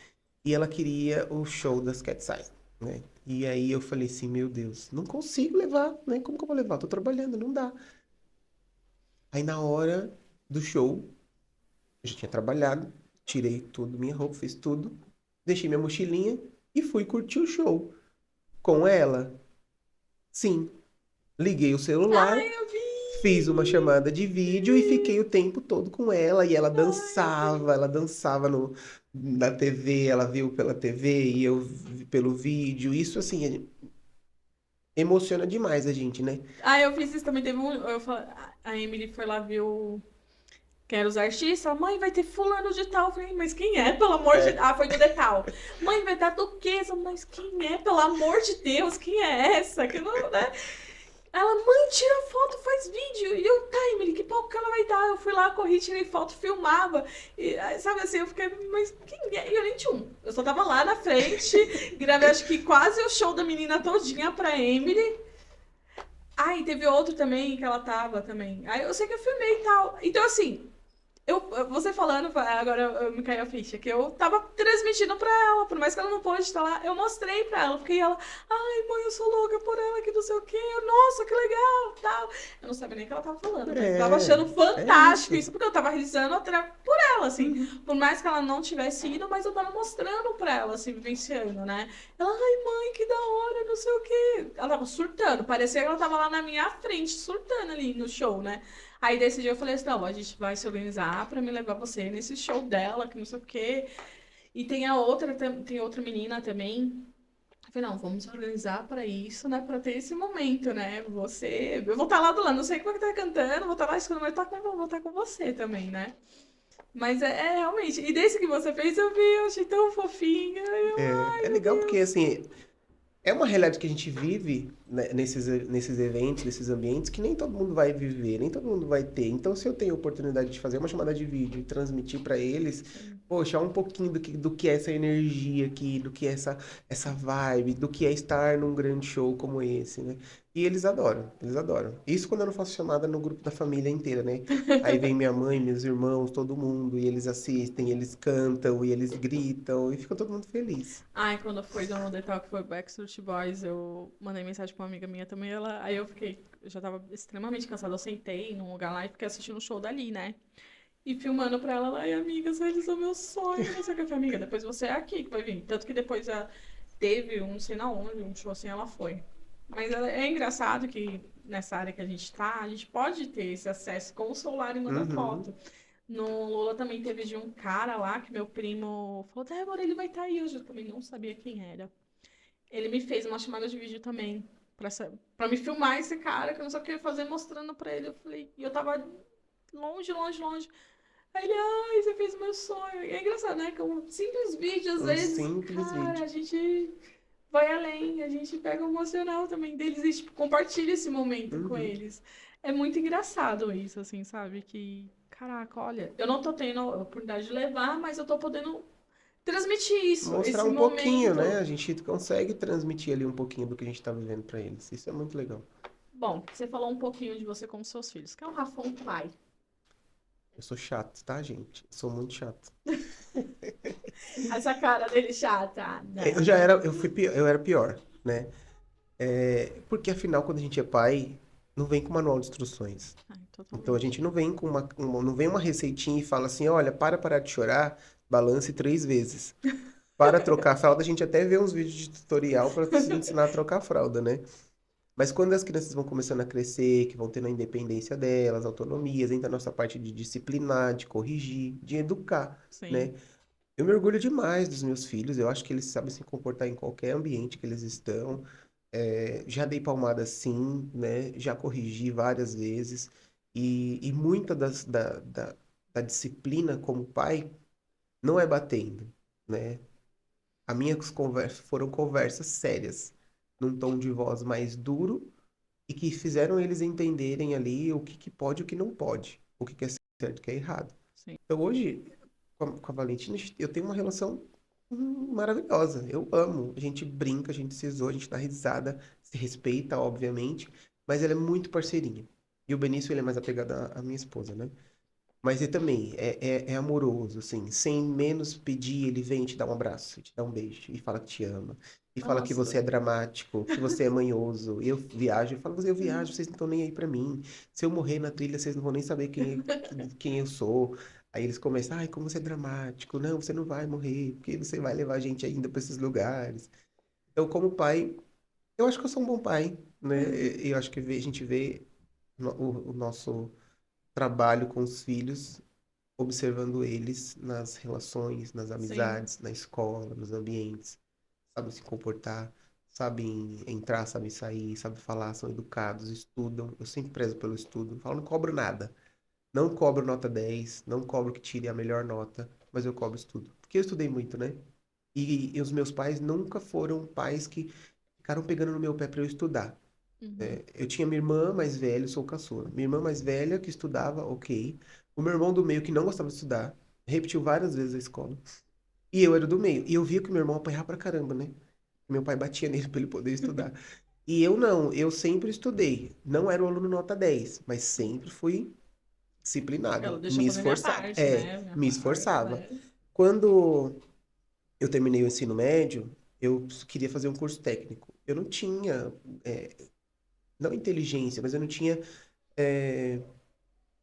E ela queria o show das Cat's Eye, né? E aí eu falei assim, meu Deus, não consigo levar, né? Como que eu vou levar? Tô trabalhando, não dá. Aí na hora do show, Eu já tinha trabalhado, tirei tudo, minha roupa, fiz tudo, deixei minha mochilinha e fui curtir o show. Com ela, sim. Liguei o celular, Ai, eu fiz uma chamada de vídeo e vi! fiquei o tempo todo com ela. E Ai, eu vi! ela dançava na TV, ela viu pela TV e eu vi pelo vídeo. Isso, assim, emociona demais a gente, né? Ah, eu fiz isso também. Teve um. A Emily foi lá ver o. Quem eram os artistas? Mãe, vai ter fulano de tal. Eu falei, mas quem é, pelo amor de Deus? É, Ah, foi do Detal. Mãe, vai dar duquesa. Mas quem é, pelo amor de Deus? Quem é essa? Que não, né? Ela, mãe, tira foto, faz vídeo. E eu, tá, Emily, que palco que ela vai dar? Eu fui lá, corri, tirei foto, filmava. E, sabe assim, eu fiquei, mas quem é? E eu nem tinha um. Eu só tava lá na frente, gravei acho que quase o show da menina todinha pra Emily. Ah, e teve outro também que ela tava também. Aí eu sei que eu filmei e tal. Então, assim, você falando, agora me caiu a ficha, que eu tava transmitindo pra ela, por mais que ela não pôde estar lá, eu mostrei pra ela, porque ela, ai mãe, eu sou louca por ela, que não sei o quê, eu, nossa, que legal, tal. Eu não sabia nem o que ela tava falando, mas eu tava achando é fantástico isso. isso, porque eu tava realizando por ela, assim, Uhum. por mais que ela não tivesse ido, mas eu tava mostrando pra ela, assim, vivenciando, né? Ela, ai mãe, que da hora, não sei o quê. Ela tava surtando, parecia que ela tava lá na minha frente, surtando ali no show, né? Aí desse dia eu falei assim, não, a gente vai se organizar pra me levar você nesse show dela, que não sei o quê. E tem a outra, tem outra menina também. Eu falei, não, vamos se organizar pra isso, né? Pra ter esse momento, né? Você. Eu vou estar lá do lado, não sei como é que tá cantando, vou estar lá escutando, mas vou estar com você também, né? Mas é realmente. E desse que você fez, eu vi, eu achei tão fofinha. É Meu legal porque, Deus. assim, é uma realidade que a gente vive, né, nesses eventos, nesses ambientes, que nem todo mundo vai viver, nem todo mundo vai ter. Então, se eu tenho a oportunidade de fazer uma chamada de vídeo e transmitir para eles, Sim. poxa, um pouquinho do que é essa energia aqui, do que é essa vibe, do que é estar num grande show como esse, né? E eles adoram, eles adoram. Isso quando eu não faço chamada no grupo da família inteira, né? Aí vem minha mãe, meus irmãos, todo mundo, e eles assistem, eles cantam, e eles gritam, e fica todo mundo feliz. Ai, quando foi do The Talk, foi Backstreet Boys, eu mandei mensagem pra uma amiga minha também, ela, aí eu fiquei, eu já tava extremamente cansada, eu sentei num lugar lá e fiquei assistindo o show dali, né? E filmando pra ela, ai, amiga, você realizou meu sonho, não sei o que, eu falei, amiga, depois você é aqui que vai vir. Tanto que depois teve um, não sei na onde, um show assim, ela foi. Mas é engraçado que nessa área que a gente tá, a gente pode ter esse acesso com o celular e mandar Uhum. foto. No Lula também teve de um cara lá que meu primo falou, Débora, ele vai estar aí hoje. Eu também não sabia quem era. Ele me fez uma chamada de vídeo também pra me filmar esse cara, que eu não sabia o que eu ia fazer, mostrando pra ele. Eu falei, e eu tava longe, longe, longe. Aí ele, ai, você fez o meu sonho. E é engraçado, né? Que um simples vídeo, às Um vezes, simples cara, vídeo. a gente vai além, a gente pega o emocional também deles e tipo, compartilha esse momento com Uhum. eles. É muito engraçado isso, assim, sabe? Que, caraca, olha, eu não tô tendo a oportunidade de levar, mas eu tô podendo transmitir isso, Mostrar esse um pouquinho, né? momento. A gente consegue transmitir ali um pouquinho do que a gente tá vivendo pra eles. Isso é muito legal. Bom, você falou um pouquinho de você com seus filhos. Que é o Rafão pai? Eu sou chato, tá, gente? Eu sou muito chato. Essa cara dele chata. Ah, Eu já era, não. eu era pior, né? Porque afinal, quando a gente é pai, não vem com manual de instruções. Ai, Então a totalmente. gente não vem com não vem uma receitinha e fala assim, olha, para parar de chorar, balance 3 vezes. Para trocar a fralda, a gente até vê uns vídeos de tutorial para ensinar a trocar a fralda, né? Mas quando as crianças vão começando a crescer, que vão tendo a independência delas, autonomias, entra a nossa parte de disciplinar, de corrigir, de educar, Sim. né? Eu me orgulho demais dos meus filhos, eu acho que eles sabem se comportar em qualquer ambiente que eles estão. Já dei palmada sim, né? Já corrigi várias vezes. E muita da disciplina como pai não é batendo, né? As minhas conversas foram conversas sérias, num tom de voz mais duro e que fizeram eles entenderem ali o que pode e o que não pode, o que é certo e o que é errado. Sim. Então hoje, com a Valentina, eu tenho uma relação maravilhosa. Eu amo. A gente brinca, a gente se zoa, a gente dá risada, se respeita, obviamente, mas ela é muito parceirinha. E o Benício, ele é mais apegado à minha esposa, né? Mas ele também é amoroso, assim, sem menos pedir, ele vem te dar um abraço, te dá um beijo, e fala que te ama. E fala que você Nossa. é dramático, que você é manhoso. Eu viajo, ele fala, eu viajo, vocês não estão nem aí pra mim. Se eu morrer na trilha, vocês não vão nem saber quem eu sou. Aí eles começam, ai, como você é dramático. Não, você não vai morrer, porque você vai levar a gente ainda para esses lugares. Eu, como pai, eu acho que eu sou um bom pai, né? Eu acho que a gente vê o nosso trabalho com os filhos, observando eles nas relações, nas Sim, amizades, na escola, nos ambientes. Sabem se comportar, sabem entrar, sabem sair, sabem falar, são educados, estudam. Eu sempre prezo pelo estudo. Eu falo, não cobro nada. Não cobro nota 10, não cobro que tire a melhor nota, mas eu cobro estudo. Porque eu estudei muito, né? E os meus pais nunca foram pais que ficaram pegando no meu pé para eu estudar. uhum. Eu tinha minha irmã mais velha, eu sou o caçula. Minha irmã mais velha que estudava, ok. O meu irmão do meio que não gostava de estudar, repetiu várias vezes a escola. E eu era do meio. E eu via que o meu irmão apanhava pra caramba, né? Meu pai batia nele para ele poder estudar. E eu não, eu sempre estudei. Não era um aluno nota 10, mas sempre fui Eu disciplinado, deixo eu me fazer minha esforçava. parte, É, né? Minha me parte, esforçava. né? Quando eu terminei o ensino médio, eu queria fazer um curso técnico. Eu não tinha, é, não inteligência, mas eu não tinha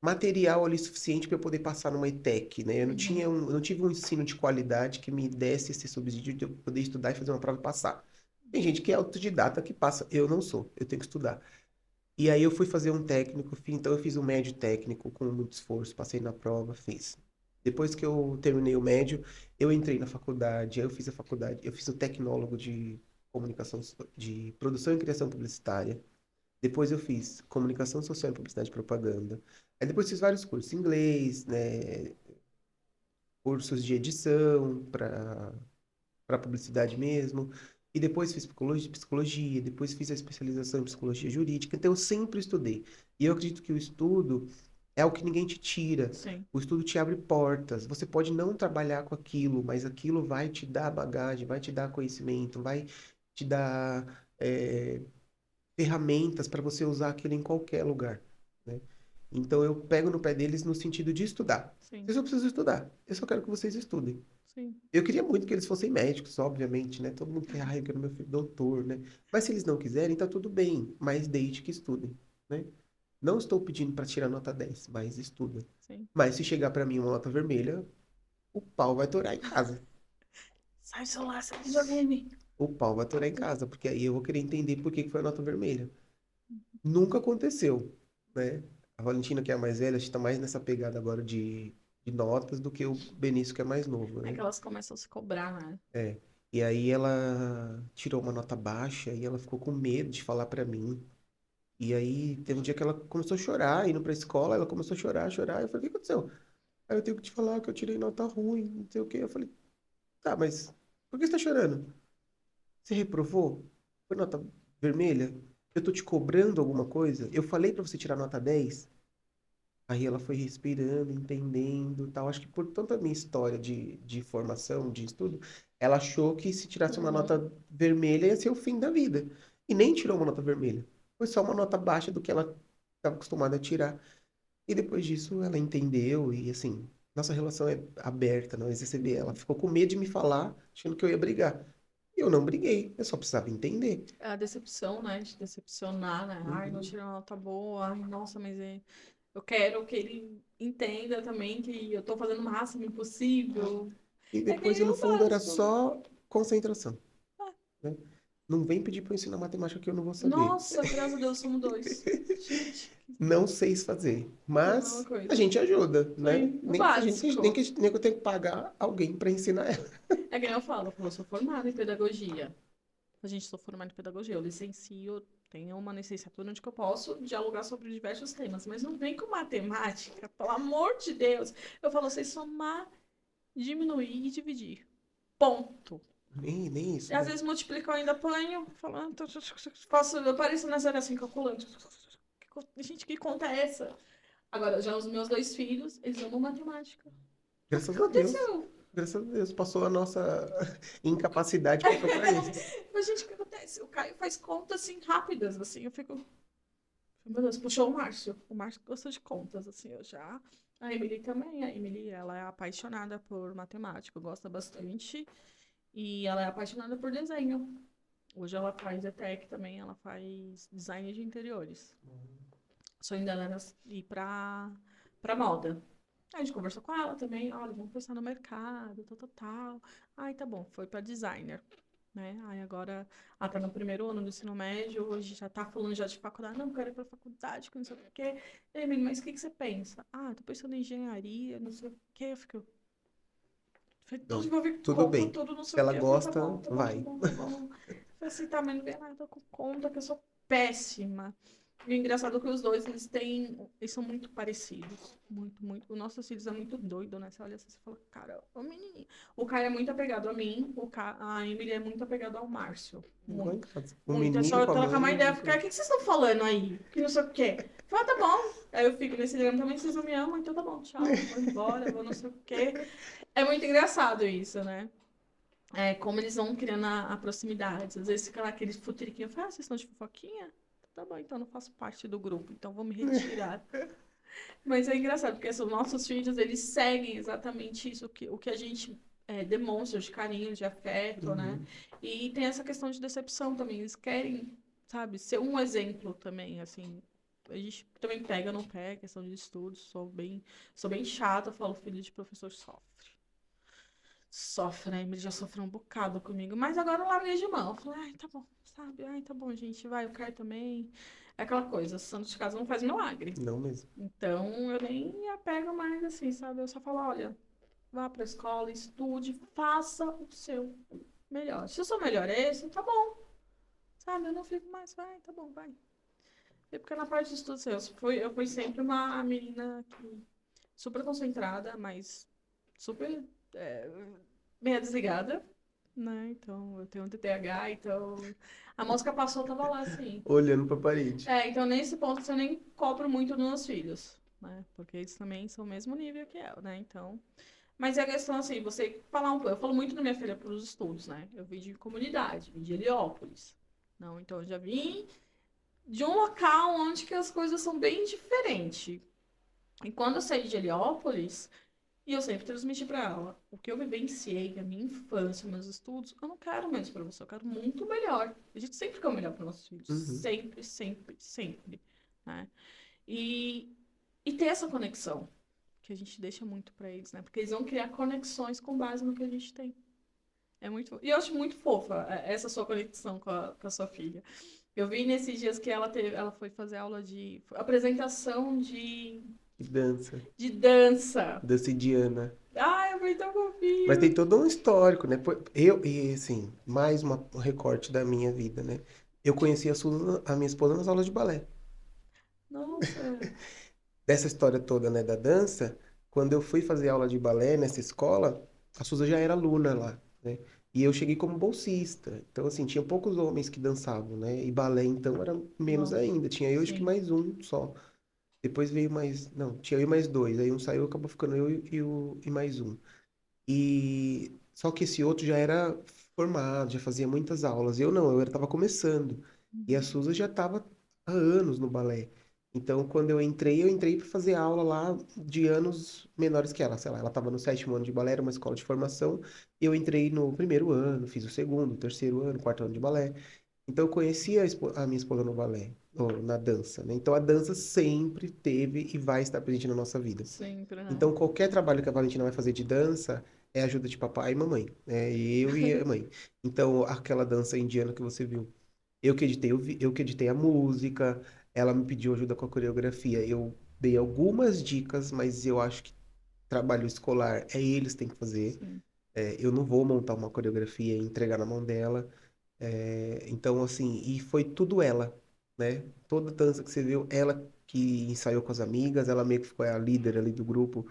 material ali suficiente para eu poder passar numa ETEC, né? Uhum. Eu não tive um ensino de qualidade que me desse esse subsídio de eu poder estudar e fazer uma prova e passar. Tem gente que é autodidata que passa, eu não sou, eu tenho que estudar. E aí eu fui fazer um técnico, então eu fiz um médio técnico com muito esforço, passei na prova, fiz. Depois que eu terminei o médio, eu entrei na faculdade, aí eu fiz a faculdade, eu fiz o tecnólogo de comunicação, de produção e criação publicitária. Depois eu fiz comunicação social e publicidade e propaganda. Aí depois fiz vários cursos, inglês, né, cursos de edição para publicidade mesmo. E depois fiz psicologia, depois fiz a especialização em psicologia jurídica. Então eu sempre estudei. E eu acredito que o estudo é o que ninguém te tira. Sim, O estudo te abre portas. Você pode não trabalhar com aquilo, mas aquilo vai te dar bagagem, vai te dar conhecimento, vai te dar ferramentas para você usar aquilo em qualquer lugar, né? Então eu pego no pé deles no sentido de estudar. sim, Vocês não precisam estudar. Eu só quero que vocês estudem. sim. Eu queria muito que eles fossem médicos, obviamente, né? Todo mundo quer, eu quero meu filho doutor, né? Mas se eles não quiserem, tá tudo bem. Mas desde que estudem, né? Não estou pedindo para tirar nota 10, mas estuda. Sim. Mas se chegar para mim uma nota vermelha, o pau vai torar em casa. Sai do celular, sai do videogame. O pau vai torar em casa, porque aí eu vou querer entender por que que foi a nota vermelha. Nunca aconteceu, né? A Valentina, que é a mais velha, está mais nessa pegada agora de notas do que o Benício, que é mais novo, É né? que elas começam a se cobrar, né? É. E aí ela tirou uma nota baixa e ela ficou com medo de falar pra mim. E aí teve um dia que ela começou a chorar, indo pra escola, ela começou a chorar, chorar. Eu falei, o que aconteceu? Aí eu tenho que te falar que eu tirei nota ruim, não sei o quê. Eu falei, tá, mas por que você tá chorando? Você reprovou? Foi nota vermelha? Eu tô te cobrando alguma coisa? Eu falei pra você tirar nota 10. Aí ela foi respirando, entendendo, tal. Acho que por tanta minha história de formação, de estudo, ela achou que se tirasse uma Uhum. nota vermelha ia ser o fim da vida. E nem tirou uma nota vermelha. Foi só uma nota baixa do que ela estava acostumada a tirar. E depois disso ela entendeu e assim, nossa relação é aberta, não receber. Ela Uhum. ficou com medo de me falar, achando que eu ia brigar. E eu não briguei, eu só precisava entender. É a decepção, né? De decepcionar, né? Ai, não Uhum. tirou uma nota boa. Ai, nossa, mas eu quero que ele entenda também que eu tô fazendo o máximo possível. E É depois, que no o fundo, era básico. só concentração, né? Não vem pedir para eu ensinar matemática que eu não vou saber. Nossa, graças a Deus, somos dois. Gente, Não sei fazer, é a mesma mas a coisa. gente ajuda, né? Sim, o Nem que a gente nem básico. que, nem que eu tenho que pagar alguém para ensinar ela. É que nem eu sou formada em pedagogia. A gente sou formada em pedagogia, eu licencio, tenho uma licenciatura onde que eu posso dialogar sobre diversos temas, mas não vem com matemática, pelo amor de Deus. Eu falo, vocês somar, diminuir e dividir. Ponto. Nem E isso, às né? vezes multiplico, eu ainda apanho, falando, faço, eu pareço na zero assim, calculando. Gente, que conta é essa? Agora, já os meus dois filhos, eles amam matemática. O que Graças a Deus. aconteceu? Graças a Deus. Passou a nossa incapacidade, passou para eles. Mas, gente, o que acontece? O Caio faz contas assim rápidas, assim, eu fico. Meu Deus, puxou o Márcio. O Márcio gosta de contas, assim, eu já. A Emily também. A Emily, ela é apaixonada por matemática, gosta bastante. E ela é apaixonada por desenho. Hoje ela faz ETEC também, ela faz design de interiores. O sonho dela era ir pra moda. Aí a gente conversou com ela também, olha, vamos pensar no mercado, tal, tal, tal. Aí tá bom, foi pra designer, né? Aí agora ela tá no primeiro ano do ensino médio, hoje já tá falando já de faculdade, não, quero ir pra faculdade, que não sei o quê. E aí, menino, mas o que que você pensa? Ah, tô pensando em engenharia, não sei o quê. Eu fico, falei, tudo Não, envolve tudo conta, bem. tudo não Se sei o ela quê. Eu falei, tá gosta, bom, tá bom, tá vai. bom, tá bom. Eu falei assim, tá, mas não vem nada, eu tô com conta que eu sou péssima. E o engraçado é que os dois, eles são muito parecidos. Muito, muito. O nosso filhos é muito doido, né? Você olha assim e fala, cara, o menininho. O Caio é muito apegado a mim, a Emily é muito apegada ao Márcio. Igual em Muito. casa. O Muito. É menino só com a trocar uma mãe. ideia, ficar, o que que vocês estão falando aí? Que não sei o quê. Fala, tá bom. Aí eu fico nesse dilema também, vocês não me amam, então tá bom, tchau, vou embora, vou não sei o quê. É muito engraçado isso, né? É, como eles vão criando a proximidade. Às vezes fica lá aqueles futuriquinhos. Eu falo, ah, vocês estão de fofoquinha? Tá bom, então eu não faço parte do grupo, então vou me retirar. Mas é engraçado, porque os nossos filhos, eles seguem exatamente isso, o que a gente demonstra de carinho, de afeto, né? Uhum. E tem essa questão de decepção também. Eles querem, sabe, ser um exemplo também, assim. A gente também pega, não pega, questão de estudos. Sou bem chata, eu falo, filho de professor sofre. Sofre, né? Ele já sofreu um bocado comigo. Mas agora eu larguei de mão. Eu falei, ai, tá bom, sabe? Ai, tá bom, gente. Vai, o Caio também. É aquela coisa, santo de casa não faz milagre. Não mesmo. Então eu nem me apego mais assim, sabe? Eu só falo, olha, vá pra escola, estude, faça o seu melhor. Se o seu melhor é esse, tá bom. Sabe? Eu não fico mais, vai, tá bom, vai. E porque na parte de estudos, eu fui sempre uma menina que, super concentrada, mas super é, meia desligada, né? Então, eu tenho um TDAH, então a música passou, eu tava lá, assim. Olhando pra parede. É, então nesse ponto assim, eu nem cobro muito dos meus filhos, né? Porque eles também são o mesmo nível que eu, né? Então, mas é a questão assim, você falar um pouco, eu falo muito da minha filha para os estudos, né? Eu vim de comunidade, vim de Heliópolis. Não, então eu já vim de um local onde que as coisas são bem diferentes. E quando eu saí de Heliópolis, e eu sempre transmiti para ela o que eu vivenciei, a minha infância, meus estudos. Eu não quero menos para você, eu quero muito melhor. A gente sempre quer o melhor para nossos filhos. Uhum. Sempre, sempre, sempre. Né? E, e ter essa conexão, que a gente deixa muito para eles, né? Porque eles vão criar conexões com base no que a gente tem. É muito, e eu acho muito fofa essa sua conexão com a sua filha. Eu vi nesses dias que ela foi fazer aula de apresentação E dança. de dança. Dança indiana. Ai, eu fui tão Mas tem fofinho. todo um histórico, né? E assim, mais um recorte da minha vida, né? Eu conheci a Susan, a minha esposa, nas aulas de balé. Nossa. Dessa história toda, né, da dança, quando eu fui fazer aula de balé nessa escola, a Suza já era aluna lá, né? E eu cheguei como bolsista. Então, assim, tinha poucos homens que dançavam, né? E balé, então, era menos Nossa. ainda. Tinha eu, acho que Sim. mais um só. Depois veio mais. Não, tinha eu e mais dois. Aí um saiu, acabou ficando eu e mais um. E. Só que esse outro já era formado, já fazia muitas aulas. Eu não, eu estava começando. E a Uhum. Suza já estava há anos no balé. Então, quando eu entrei para fazer aula lá de anos menores que ela. Sei lá, ela estava no sétimo ano de balé, era uma escola de formação. E eu entrei no primeiro ano, fiz o segundo, o terceiro ano, quarto ano de balé. Então, eu conheci a minha esposa no balé, ou na dança, né? Então, a dança sempre teve e vai estar presente na nossa vida. Sempre, né? Então, qualquer trabalho que a Valentina vai fazer de dança é ajuda de papai e mamãe, né? E eu e a mãe. Então, aquela dança indiana que você viu, eu que editei a música, ela me pediu ajuda com a coreografia. Eu dei algumas dicas, mas eu acho que trabalho escolar é eles que têm que fazer. Sim. É, eu não vou montar uma coreografia e entregar na mão dela. É, então, assim, e foi tudo ela, né? Toda dança que você viu, ela que ensaiou com as amigas, ela meio que foi a líder ali do grupo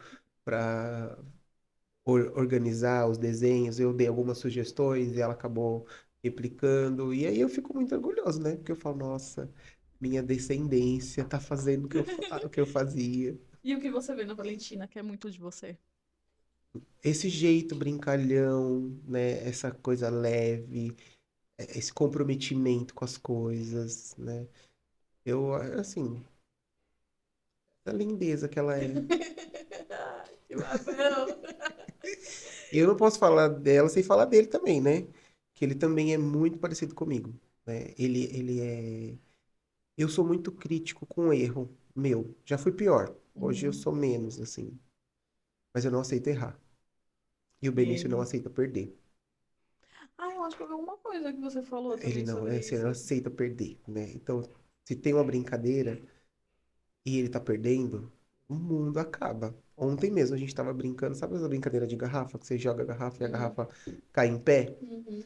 para organizar os desenhos. Eu dei algumas sugestões e ela acabou replicando. E aí eu fico muito orgulhoso, né? Porque eu falo, nossa, minha descendência tá fazendo o que eu fazia. E o que você vê na Valentina, que é muito de você? Esse jeito brincalhão, né? Essa coisa leve, esse comprometimento com as coisas, né? Eu, assim, a lindeza que ela é. Que babão. E eu não posso falar dela sem falar dele também, né? Que ele também é muito parecido comigo, né? Ele é. Eu sou muito crítico com o erro meu. Já fui pior. Hoje eu Uhum. sou menos, assim. mas eu não aceito errar. E o Benício não Ele. aceita perder. Ah, eu acho que eu vi alguma coisa que você falou Ele também não, sobre é, assim, ele não isso. aceita perder, né? Então, se tem uma brincadeira e ele tá perdendo, o mundo acaba. Ontem mesmo a gente tava brincando, sabe essa brincadeira de garrafa, que você joga a garrafa e a Hum, garrafa cai em pé? uhum.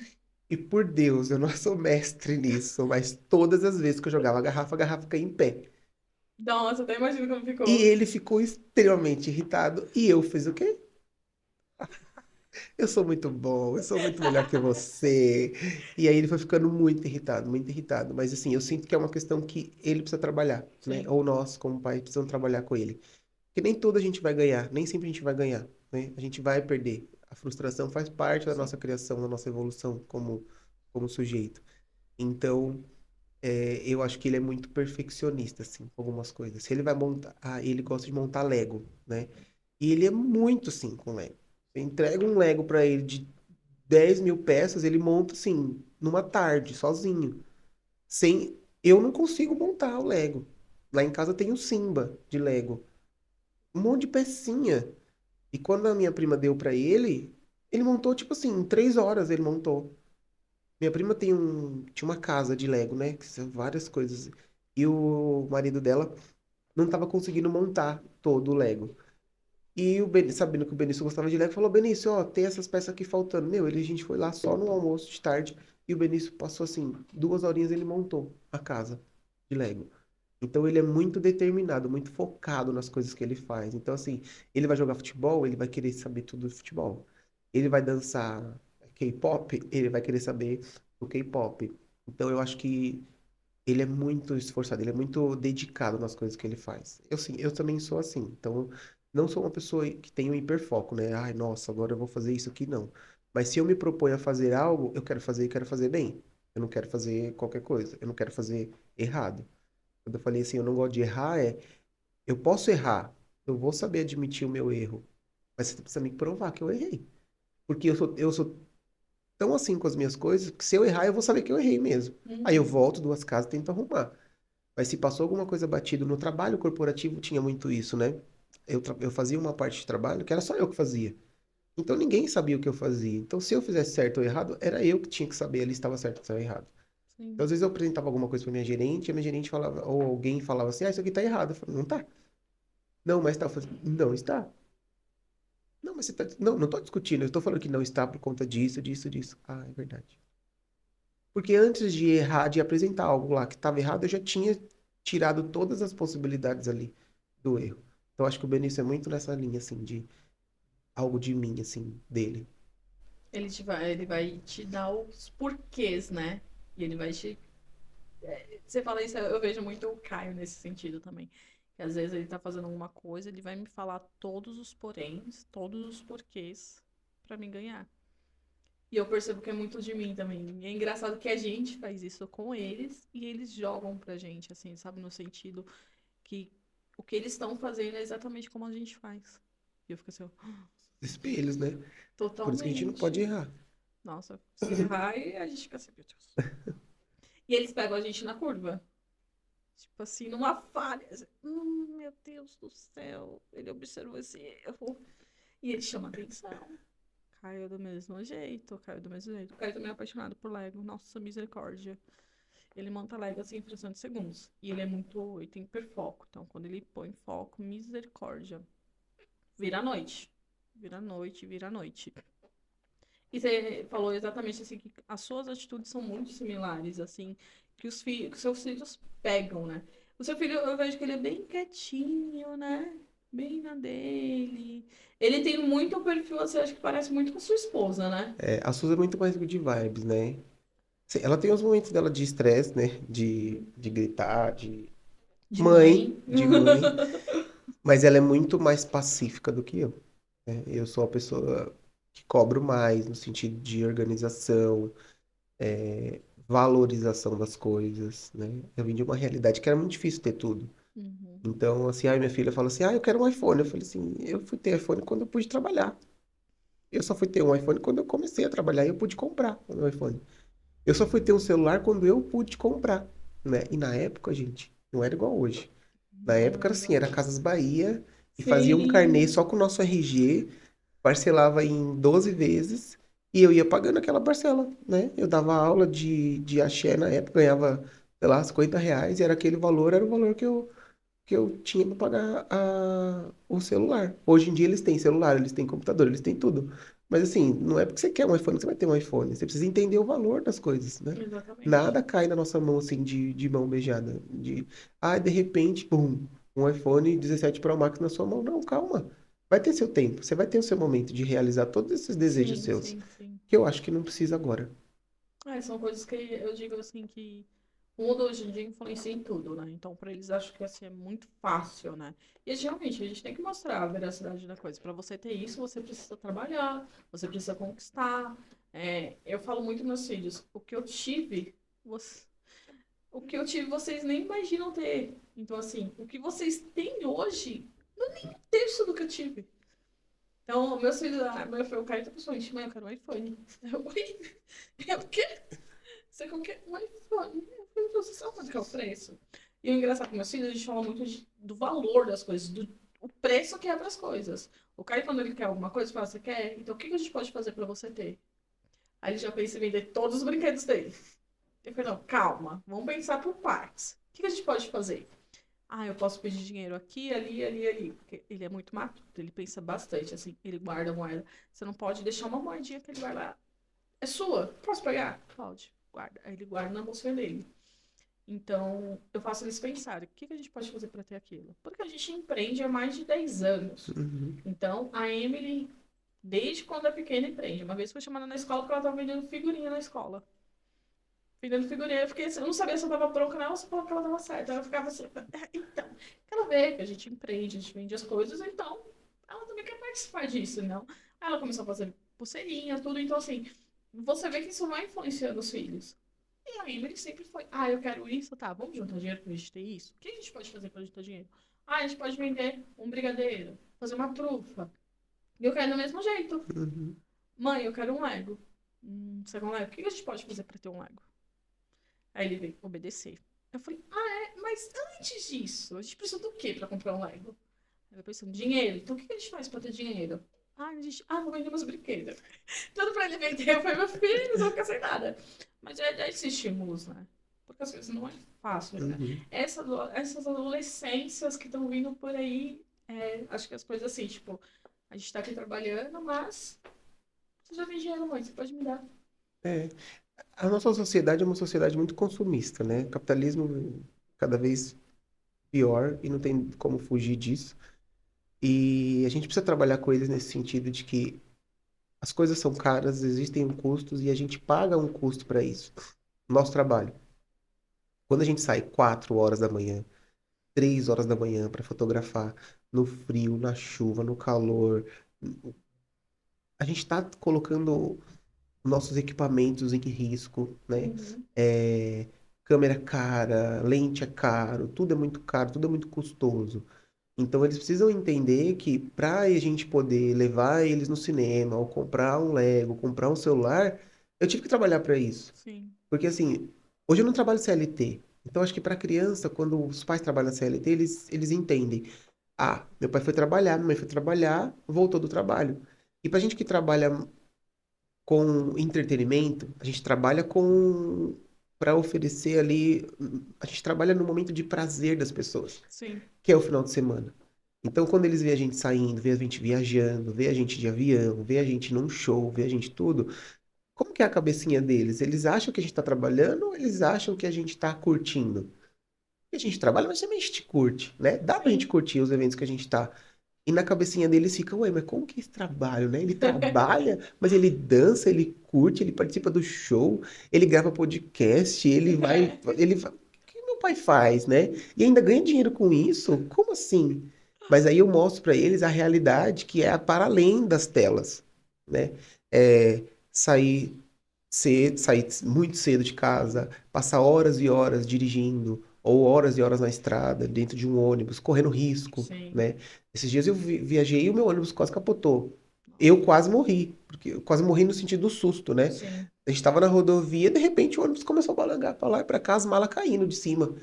E por Deus, eu não sou mestre nisso, mas todas as vezes que eu jogava a garrafa caía em pé. Nossa, até imagino como E ficou. ele ficou extremamente irritado. E eu fiz o quê? Eu sou muito bom, eu sou muito melhor que você. E aí ele foi ficando muito irritado, muito irritado. Mas assim, eu sinto que é uma questão que ele precisa trabalhar, né? Sim, Ou nós, como pai, precisamos trabalhar com ele. Porque nem toda a gente vai ganhar, nem sempre a gente vai ganhar, né? A gente vai perder. A frustração faz parte da sim. nossa criação, da nossa evolução como sujeito. Então, eu acho que ele é muito perfeccionista, assim, com algumas coisas. Se ele vai montar, ele gosta de montar Lego, né? E ele é muito assim com Lego. Você entrega um Lego pra ele de 10.000 peças, ele monta assim, numa tarde, sozinho. Sem. Eu não consigo montar o Lego. Lá em casa tem o Simba de Lego. Um monte de pecinha. E quando a minha prima deu pra ele, ele montou, tipo assim, em 3 horas ele montou. Minha prima tinha uma casa de Lego, né? Que são várias coisas. E o marido dela não estava conseguindo montar todo o Lego. E sabendo que o Benício gostava de Lego, falou: Benício, ó, tem essas peças aqui faltando. Meu, a gente foi lá só no almoço de tarde e o Benício passou assim, 2 horinhas ele montou a casa de Lego. Então ele é muito determinado, muito focado nas coisas que ele faz. Então, assim, ele vai jogar futebol, ele vai querer saber tudo do futebol. Ele vai dançar K-pop, ele vai querer saber do K-pop. Então eu acho que ele é muito esforçado, ele é muito dedicado nas coisas que ele faz. Eu, sim, eu também sou assim. Então, não sou uma pessoa que tem um hiperfoco, né? Ai, nossa, agora eu vou fazer isso aqui, não. Mas se eu me proponho a fazer algo, eu quero fazer e quero fazer bem. Eu não quero fazer qualquer coisa. Eu não quero fazer errado. Quando eu falei assim, eu não gosto de errar, eu posso errar. Eu vou saber admitir o meu erro. Mas você precisa me provar que eu errei. Porque eu sou tão assim com as minhas coisas, que se eu errar, eu vou saber que eu errei mesmo. Aí eu Uhum. volto 2 casas e tento arrumar. Mas se passou alguma coisa batida no trabalho corporativo, tinha muito isso, né? Eu fazia uma parte de trabalho que era só eu que fazia. Então ninguém sabia o que eu fazia. Então se eu fizesse certo ou errado, era eu que tinha que saber ali se estava certo ou estava errado. Então Sim. às vezes eu apresentava alguma coisa para minha gerente, e a minha gerente falava, ou alguém falava assim, isso aqui tá errado. Eu falava, não tá. Não, mas tá. Eu falei, não está. Não, mas você tá. Não, não tô discutindo. Eu estou falando que não está por conta disso, disso, disso. Ah, é verdade. Porque antes de errar, de apresentar algo lá que estava errado, eu já tinha tirado todas as possibilidades ali do erro. Então acho que o Benício é muito nessa linha, assim, de algo de mim, assim, dele. Ele vai te dar os porquês, né? E ele vai te. Você fala isso, eu vejo muito o Caio nesse sentido também. Que às vezes ele tá fazendo alguma coisa, ele vai me falar todos os poréns, todos os porquês pra mim ganhar. E eu percebo que é muito de mim também. E é engraçado que a gente faz isso com eles e eles jogam pra gente, assim, sabe? No sentido que o que eles estão fazendo é exatamente como a gente faz. E eu fico assim, ó, Espelhos, né? Por isso que a gente não pode totalmente. errar. Nossa, se errar, e a gente fica assim, meu Deus. E eles pegam a gente na curva. Tipo assim, numa falha. Assim, meu Deus do céu. Ele observou esse erro. E ele chama atenção. Caiu do mesmo jeito, caiu do mesmo jeito. O Caio também é apaixonado por Lego. Nossa, misericórdia. Ele monta Lego assim em fração de segundos. E ele é muito. Ele tem hiperfoco. Então, quando ele põe foco, misericórdia. Vira a noite. Vira a noite, vira a noite. E você falou exatamente assim que as suas atitudes são muito similares, assim, que os seus filhos pegam, né? O seu filho, eu vejo que ele é bem quietinho, né? Bem na dele. Ele tem muito o perfil, assim, acho que parece muito com a sua esposa, né? É, a Suzy é muito mais de vibes, né? Sim, ela tem os momentos dela de estresse, né? De gritar, De mãe. de mãe, mas ela é muito mais pacífica do que eu, né? Eu sou a pessoa que cobro mais no sentido de organização, valorização das coisas, né? Eu vim de uma realidade que era muito difícil ter tudo. Uhum. Então, assim, aí minha filha fala assim, eu quero um iPhone. Eu falei assim, eu fui ter iPhone quando eu pude trabalhar. Eu só fui ter um iPhone quando eu comecei a trabalhar e eu pude comprar o meu iPhone. Eu só fui ter um celular quando eu pude comprar, né? E na época, gente, não era igual hoje. Na Não época é era assim, igual. era Casas Bahia e fazia um carnê Sim. só com o nosso RG, parcelava em 12 vezes e eu ia pagando aquela parcela, né? Eu dava aula de axé na época, ganhava, sei lá, R$ 50 e era aquele valor, era o valor que eu tinha para pagar o celular. Hoje em dia eles têm celular, eles têm computador, eles têm tudo. Mas assim, não é porque você quer um iPhone que você vai ter um iPhone. Você precisa entender o valor das coisas, né? Exatamente. Nada cai na nossa mão assim de mão beijada. De repente, pum, um iPhone 17 Pro Max na sua mão. Não, calma. Vai ter seu tempo. Você vai ter o seu momento de realizar todos esses desejos Sim, seus. sim, sim. Que eu acho que não precisa agora. São coisas que eu digo assim que o mundo hoje em dia influencia em tudo, né? Então, para eles, acho que assim é muito fácil, né? E realmente, a gente tem que mostrar a veracidade da coisa. Para você ter isso, você precisa trabalhar, você precisa conquistar. Eu falo muito nos meus filhos, você- o que eu tive, vocês nem imaginam ter. Então, assim, o que vocês têm hoje, não é nem um terço do que eu tive. Então, meus filhos, meu filho, o Caio tá principalmente, mãe, eu quero um iPhone. Oi? O quê? Você quer um iPhone? Eu falei, você sabe quanto que é o preço? E o engraçado com meus filhos, a gente fala muito do valor das coisas, o preço que é para as coisas. O Caio, quando ele quer alguma coisa, fala, você quer? Então, o que a gente pode fazer para você ter? Aí ele já pensa em vender todos os brinquedos dele. Eu falei, não, calma, vamos pensar por partes. O que a gente pode fazer? Eu posso pedir dinheiro aqui, ali, ali, ali. Porque ele é muito matuto, ele pensa bastante, assim, ele guarda a moeda. Você não pode deixar uma moedinha que ele vai lá. É sua? Posso pegar? Pode, guarda. Aí ele guarda na bolsa dele. Então, eu faço eles pensarem, o que a gente pode fazer para ter aquilo? Porque a gente empreende há mais de 10 anos. Uhum. Então, a Emily, desde quando é pequena, empreende. Uma vez foi chamada na escola porque ela estava vendendo figurinha na escola. Vendendo figurinha, porque eu não sabia se eu tava bronca nela ou se falava que ela tava certa. Ela ficava assim, então, quero ver que a gente empreende, a gente vende as coisas, então ela também quer participar disso, não? Aí ela começou a fazer pulseirinha, tudo, então assim, você vê que isso vai influenciando os filhos. E a Emily sempre foi, eu quero isso, tá, vamos juntar dinheiro pra gente ter isso? O que a gente pode fazer pra juntar dinheiro? A gente pode vender um brigadeiro, fazer uma trufa. E eu quero do mesmo jeito. Uhum. Mãe, eu quero um Lego. Você quer um Lego? O que a gente pode fazer pra ter um Lego? Aí ele veio obedecer. Eu falei, mas antes disso, a gente precisa do quê pra comprar um Lego? Aí eu pensando, dinheiro. Então o que a gente faz pra ter dinheiro? Vou vender meus brinquedos. Tudo pra ele vender. Eu falei, meu filho, não vou ficar sem nada. Mas é esses estímulos, né? Porque as coisas não é fácil, né? Uhum. Essas adolescências que estão vindo por aí, acho que as coisas assim, tipo, a gente tá aqui trabalhando, mas você já tem dinheiro, mãe, você pode me dar. É. A nossa sociedade é uma sociedade muito consumista, né? O capitalismo cada vez pior e não tem como fugir disso. E a gente precisa trabalhar com eles nesse sentido de que as coisas são caras, existem custos e a gente paga um custo para isso. Nosso trabalho. Quando a gente sai 4 horas da manhã, 3 horas da manhã para fotografar no frio, na chuva, no calor, a gente está colocando nossos equipamentos em risco, né? Uhum. É, câmera cara, lente é caro, tudo é muito caro, tudo é muito custoso. Então eles precisam entender que para a gente poder levar eles no cinema, ou comprar um Lego, comprar um celular, eu tive que trabalhar para isso. Sim, Porque assim, hoje eu não trabalho CLT. Então acho que para criança, quando os pais trabalham CLT, eles entendem. Meu pai foi trabalhar, minha mãe foi trabalhar, voltou do trabalho. E pra gente que trabalha com entretenimento, a gente trabalha com para oferecer ali, a gente trabalha no momento de prazer das pessoas, sim. que é o final de semana. Então, quando eles veem a gente saindo, vê a gente viajando, vê a gente de avião, vê a gente num show, vê a gente tudo, como que é a cabecinha deles? Eles acham que a gente está trabalhando ou eles acham que a gente está curtindo? Porque a gente trabalha, mas também a gente curte, né? Dá pra gente Sim. curtir os eventos que a gente tá. E na cabecinha deles fica, ué, mas como que é esse trabalho, né? Ele trabalha, mas ele dança, ele curte, ele participa do show, ele grava podcast, o que meu pai faz, né? E ainda ganha dinheiro com isso? Como assim? Mas aí eu mostro pra eles a realidade que é para além das telas, né? É sair sair muito cedo de casa, passar horas e horas dirigindo, ou horas e horas na estrada, dentro de um ônibus, correndo risco, Sim. né? Esses dias eu viajei e o meu ônibus quase capotou. Eu Nossa. quase morri, porque eu quase morri no sentido do susto, né? Sim. A gente estava na rodovia, de repente o ônibus começou a balançar para lá e para cá, as malas caindo de cima.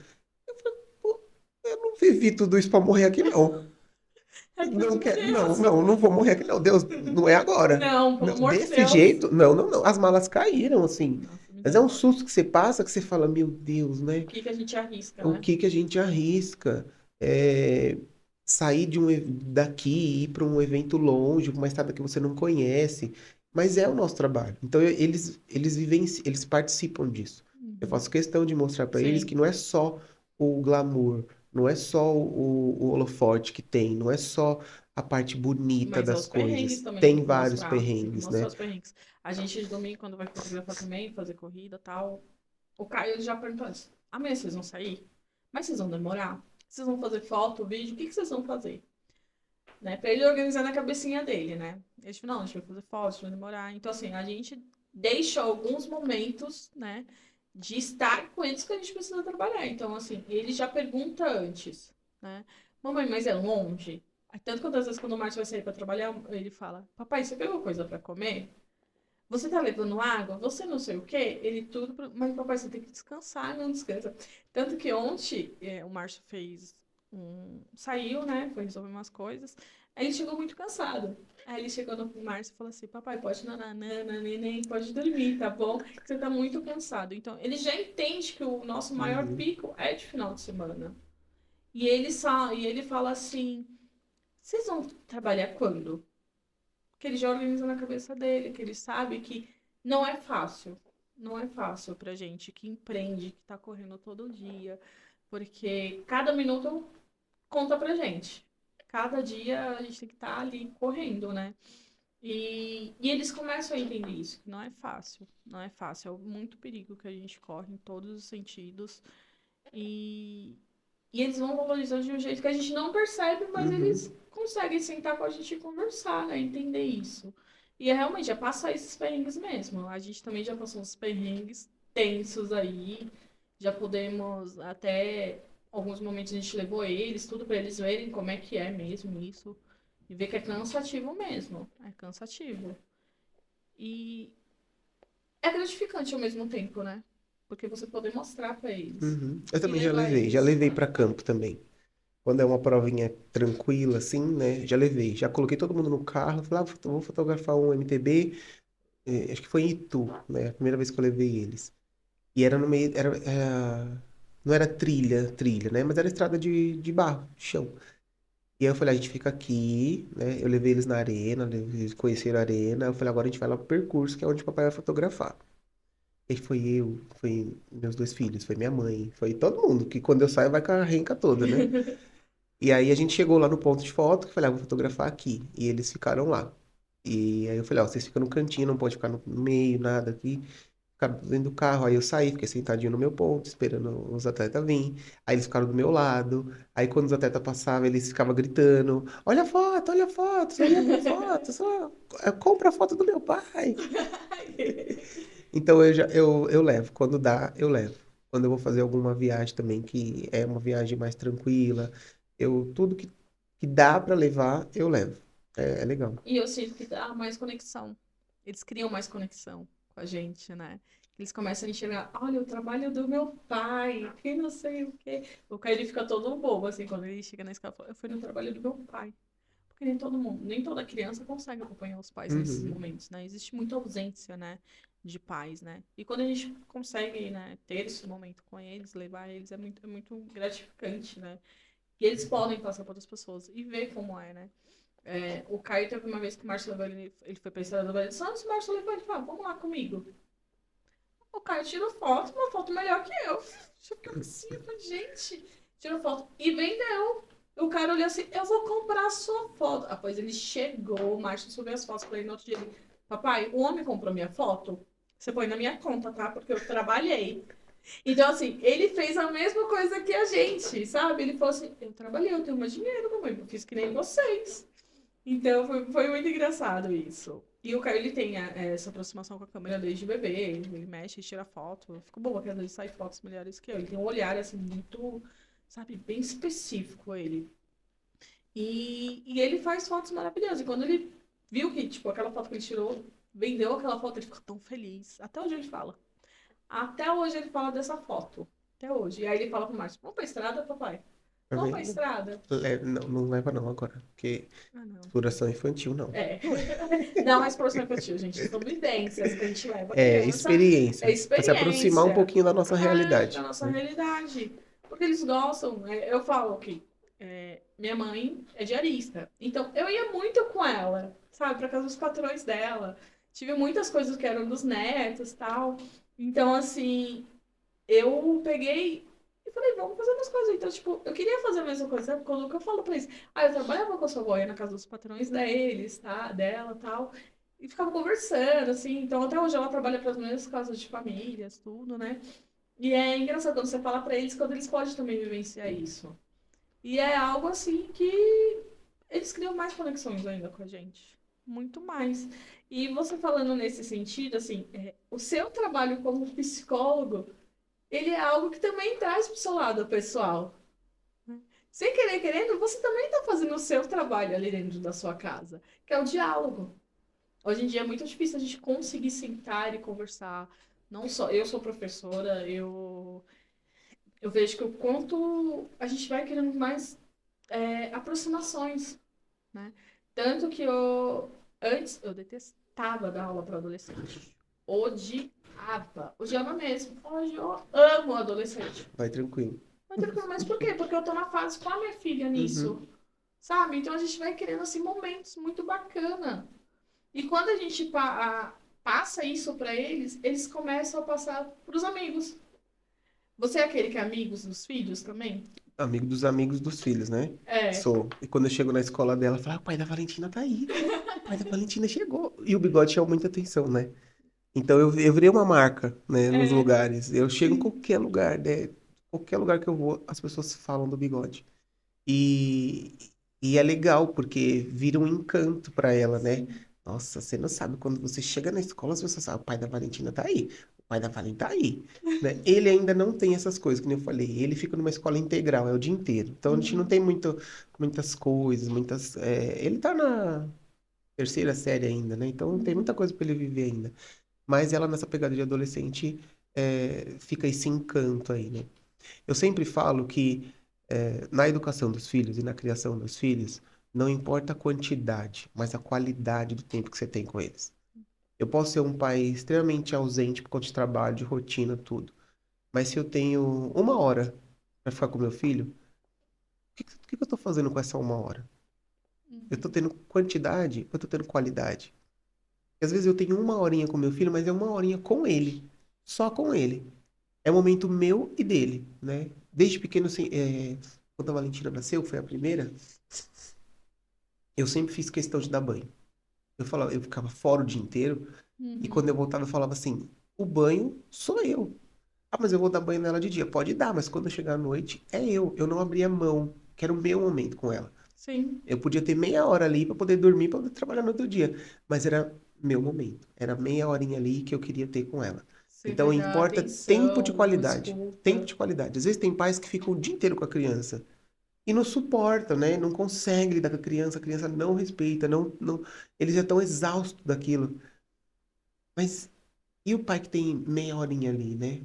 Eu falei, pô, eu não vivi tudo isso para morrer aqui, não. Não Acredite em quero, não, Deus. não vou morrer aqui, não. Deus, não é agora. Não, pelo Não, amor de desse Deus. jeito, não. As malas caíram, assim. Nossa, Mas é um misericórdia. susto que você passa que você fala, meu Deus, O né? que que a gente arrisca, O né? que que a gente arrisca? É, sair daqui e ir para um evento longe, para uma estrada que você não conhece. Mas é o nosso trabalho. Então eles vivem, eles participam disso. Eu Uhum. faço questão de mostrar para eles que Sim. não é só o glamour, não é só o holofote que tem, não é só a parte bonita Mas é das os perrengues coisas. também, Tem vários tem que perrengues, mostrar né? os perrengues. A gente de domingo, quando vai fotografar também, fazer corrida e tal, o Caio ele já perguntou antes, amanhã vocês vão sair? Mas vocês vão demorar? Vocês vão fazer foto, vídeo? O que que vocês vão fazer? Né? Pra ele organizar na cabecinha dele, né? Ele falou, não, a gente vai fazer foto, a gente vai demorar. Então, assim, a gente deixa alguns momentos, né, de estar com eles que a gente precisa trabalhar. Então, assim, ele já pergunta antes, né? Mamãe, mas é longe? Tanto quantas vezes quando o Márcio vai sair pra trabalhar, ele fala, papai, você pegou coisa pra comer? Você tá levando água? Você não sei o quê? Ele tudo. Mas, papai, você tem que descansar, não descansa. Tanto que ontem o Márcio fez um. Saiu, né? Foi resolver umas coisas. Aí ele chegou muito cansado. Aí ele chegou no Márcio e falou assim: papai, pode nananana, neném, pode dormir, tá bom? Que você tá muito cansado. Então, ele já entende que o nosso maior Uhum, pico é de final de semana. E ele fala assim: vocês vão trabalhar quando? Que ele já organiza na cabeça dele, que ele sabe que não é fácil. Não é fácil pra gente que empreende, que tá correndo todo dia, porque cada minuto conta pra gente. Cada dia a gente tem que estar ali correndo, né? E eles começam a entender isso, que não é fácil. Não é fácil. É muito perigo que a gente corre em todos os sentidos. E, e eles vão valorizando de um jeito que a gente não percebe, mas uhum, eles conseguem sentar com a gente e conversar, né? Entender isso. E é realmente, é passar esses perrengues mesmo. A gente também já passou uns perrengues tensos aí. Já podemos até. Alguns momentos a gente levou eles, tudo pra eles verem como é que é mesmo isso. E ver que é cansativo mesmo. É cansativo. E é gratificante ao mesmo tempo, né? Porque você poder mostrar pra eles. uhum. Eu E também levar já eles. levei para campo também. Quando é uma provinha tranquila, assim, né? Já levei. Já coloquei todo mundo no carro. Falei, ah, vou fotografar um MTB. Acho que foi em Itu, né? A primeira vez que eu levei eles. E era no meio. Não era trilha, né? Mas era estrada de barro, de chão. E aí eu falei, a gente fica aqui, né? Eu levei eles na arena, eles conheceram a arena. Eu falei, agora a gente vai lá pro percurso, que é onde o papai vai fotografar. E foi eu, foi meus dois filhos, foi minha mãe, foi todo mundo, que quando eu saio vai com a renca toda, né? E aí a gente chegou lá no ponto de foto, que eu falei, ah, vou fotografar aqui. E eles ficaram lá. E aí eu falei, ó, vocês ficam no cantinho, não pode ficar no meio, nada aqui. Ficaram dentro do carro, aí eu saí, fiquei sentadinho no meu ponto, esperando os atletas virem. Aí eles ficaram do meu lado. Aí quando os atletas passavam, eles ficavam gritando: olha a foto, só ia pra foto, só compra a foto do meu pai. Então eu levo, quando dá, eu levo. Quando eu vou fazer alguma viagem também, que é uma viagem mais tranquila, tudo que dá pra levar, eu levo. É legal. E eu sinto que dá mais conexão. Eles criam mais conexão com a gente, né? Eles começam a enxergar, olha, o trabalho do meu pai, que não sei o quê. O Caio, ele fica todo bobo, assim, quando ele chega na escola, fala, eu fui no trabalho do meu pai. Porque nem todo mundo, nem toda criança consegue acompanhar os pais nesses Uhum, momentos, né? Existe muita ausência, né, de pais, né? E quando a gente consegue, né, ter esse momento com eles, levar eles, é muito gratificante, né? E eles podem passar para outras pessoas e ver como é, né? O Caio teve uma vez que o Márcio levou ele foi pra estrada do Vale do Santos, o Márcio levou ele e falou, vamos lá comigo. O Caio tirou foto, uma foto melhor que eu. Eu fiquei assim, eu falei, gente, tirou foto. E vendeu. O cara olhou assim, eu vou comprar a sua foto. Após ele chegou, o Márcio subiu as fotos pra ele no outro dia. Ele, papai, o homem comprou minha foto? Você põe na minha conta, tá? Porque eu trabalhei. Então, assim, ele fez a mesma coisa que a gente, sabe? Ele falou assim, eu trabalhei, eu tenho meu dinheiro, mamãe, eu fiz que nem vocês. Então foi muito engraçado isso. E o Caio, ele tem essa aproximação com a câmera desde bebê, ele mexe, tira foto. Eu fico boa, que às vezes sai fotos melhores que eu. Ele tem um olhar, assim, muito, sabe, bem específico, ele. E ele faz fotos maravilhosas. E quando ele viu que, tipo, aquela foto que ele tirou, vendeu aquela foto, ele ficou tão feliz. Até hoje ele fala. Até hoje ele fala dessa foto. Até hoje. E aí ele fala pro Márcio, vamos pra estrada, papai? Tá Vamos pra vendo? estrada? Não, não leva não agora, porque Ah, não. exploração infantil não. É. Não é exploração infantil, gente. São vivências que a gente leva a É criança. É experiência, para se aproximar um experiência. pouquinho da nossa Da realidade, nossa né? realidade. Porque eles gostam. Eu falo que minha mãe é diarista. Então, eu ia muito com ela, sabe? Pra casa dos patrões dela. Tive muitas coisas que eram dos netos e tal. Então, assim, eu peguei e falei, vamos fazer umas coisas. Então, tipo, eu queria fazer a mesma coisa, sabe? Quando eu falo pra eles, eu trabalhava com a sua avó, ia na casa dos patrões deles, tá? Dela e tal. E ficava conversando, assim. Então, até hoje ela trabalha para as mesmas casas de famílias, tudo, né? E é engraçado quando você fala pra eles, quando eles podem também vivenciar isso. E é algo assim que eles criam mais conexões ainda com a gente. Muito mais. E você falando nesse sentido, assim, o seu trabalho como psicólogo ele é algo que também traz para o seu lado pessoal. Né? Sem querer, querendo, você também está fazendo o seu trabalho ali dentro da sua casa, que é o diálogo. Hoje em dia é muito difícil a gente conseguir sentar e conversar. Não só eu sou professora, eu vejo que o quanto a gente vai querendo mais aproximações, né? Tanto que antes eu detestava dar aula para adolescente. Odiava mesmo. Hoje eu amo adolescente. Vai tranquilo. Mas tranquilo, mas por quê? Porque eu tô na fase com a minha filha Uhum. nisso, sabe? Então a gente vai querendo, assim, momentos muito bacana. E quando a gente passa isso pra eles, eles começam a passar pros amigos. Você é aquele que é amigos dos filhos também? Amigo dos amigos dos filhos, né? É. Sou. E quando eu chego na escola dela, eu falo, o pai da Valentina tá aí. O pai da Valentina chegou. E o bigode chama muita atenção, né? Então eu virei uma marca, né, nos É. lugares. Eu chego em Sim. qualquer lugar, né? Qualquer lugar que eu vou, as pessoas falam do bigode. E, e é legal, porque vira um encanto pra ela, né? Sim. Nossa, você não sabe, quando você chega na escola, as pessoas sabem, o pai da Valentina tá aí, o pai da Valentina tá aí, né? Ele ainda não tem essas coisas, como eu falei, ele fica numa escola integral, é o dia inteiro. Então a gente não Uhum. tem muitas coisas, ele tá na terceira série ainda, né? Então tem muita Uhum. coisa pra ele viver ainda. Mas ela, nessa pegada de adolescente, fica esse encanto aí, né? Eu sempre falo que na educação dos filhos e na criação dos filhos, não importa a quantidade, mas a qualidade do tempo que você tem com eles. Eu posso ser um pai extremamente ausente por conta de trabalho, de rotina, tudo. Mas se eu tenho uma hora para ficar com meu filho, o que eu estou fazendo com essa uma hora? Eu estou Uhum. tendo quantidade, ou eu estou tendo qualidade? Porque às vezes eu tenho uma horinha com meu filho, mas é uma horinha com ele. Só com ele. É um momento meu e dele, né? Desde pequeno, assim, quando a Valentina nasceu, foi a primeira, eu sempre fiz questão de dar banho. Eu ficava fora o dia inteiro, e quando Uhum. eu voltava, eu falava assim: o banho sou eu. Ah, mas eu vou dar banho nela de dia. Pode dar, mas quando eu chegar à noite, é eu. Eu não abria mão, que era o meu momento com ela. Sim. Eu podia ter meia hora ali para poder dormir, para poder trabalhar no outro dia, mas era meu momento. Era meia horinha ali que eu queria ter com ela. Você Então vai dar importa tempo de atenção, não qualidade. Tempo escuta. de qualidade. Às vezes tem pais que ficam o dia inteiro com a criança e não suportam, né? Não conseguem lidar com a criança não respeita, não, eles já estão exaustos daquilo. Mas e o pai que tem meia horinha ali, né?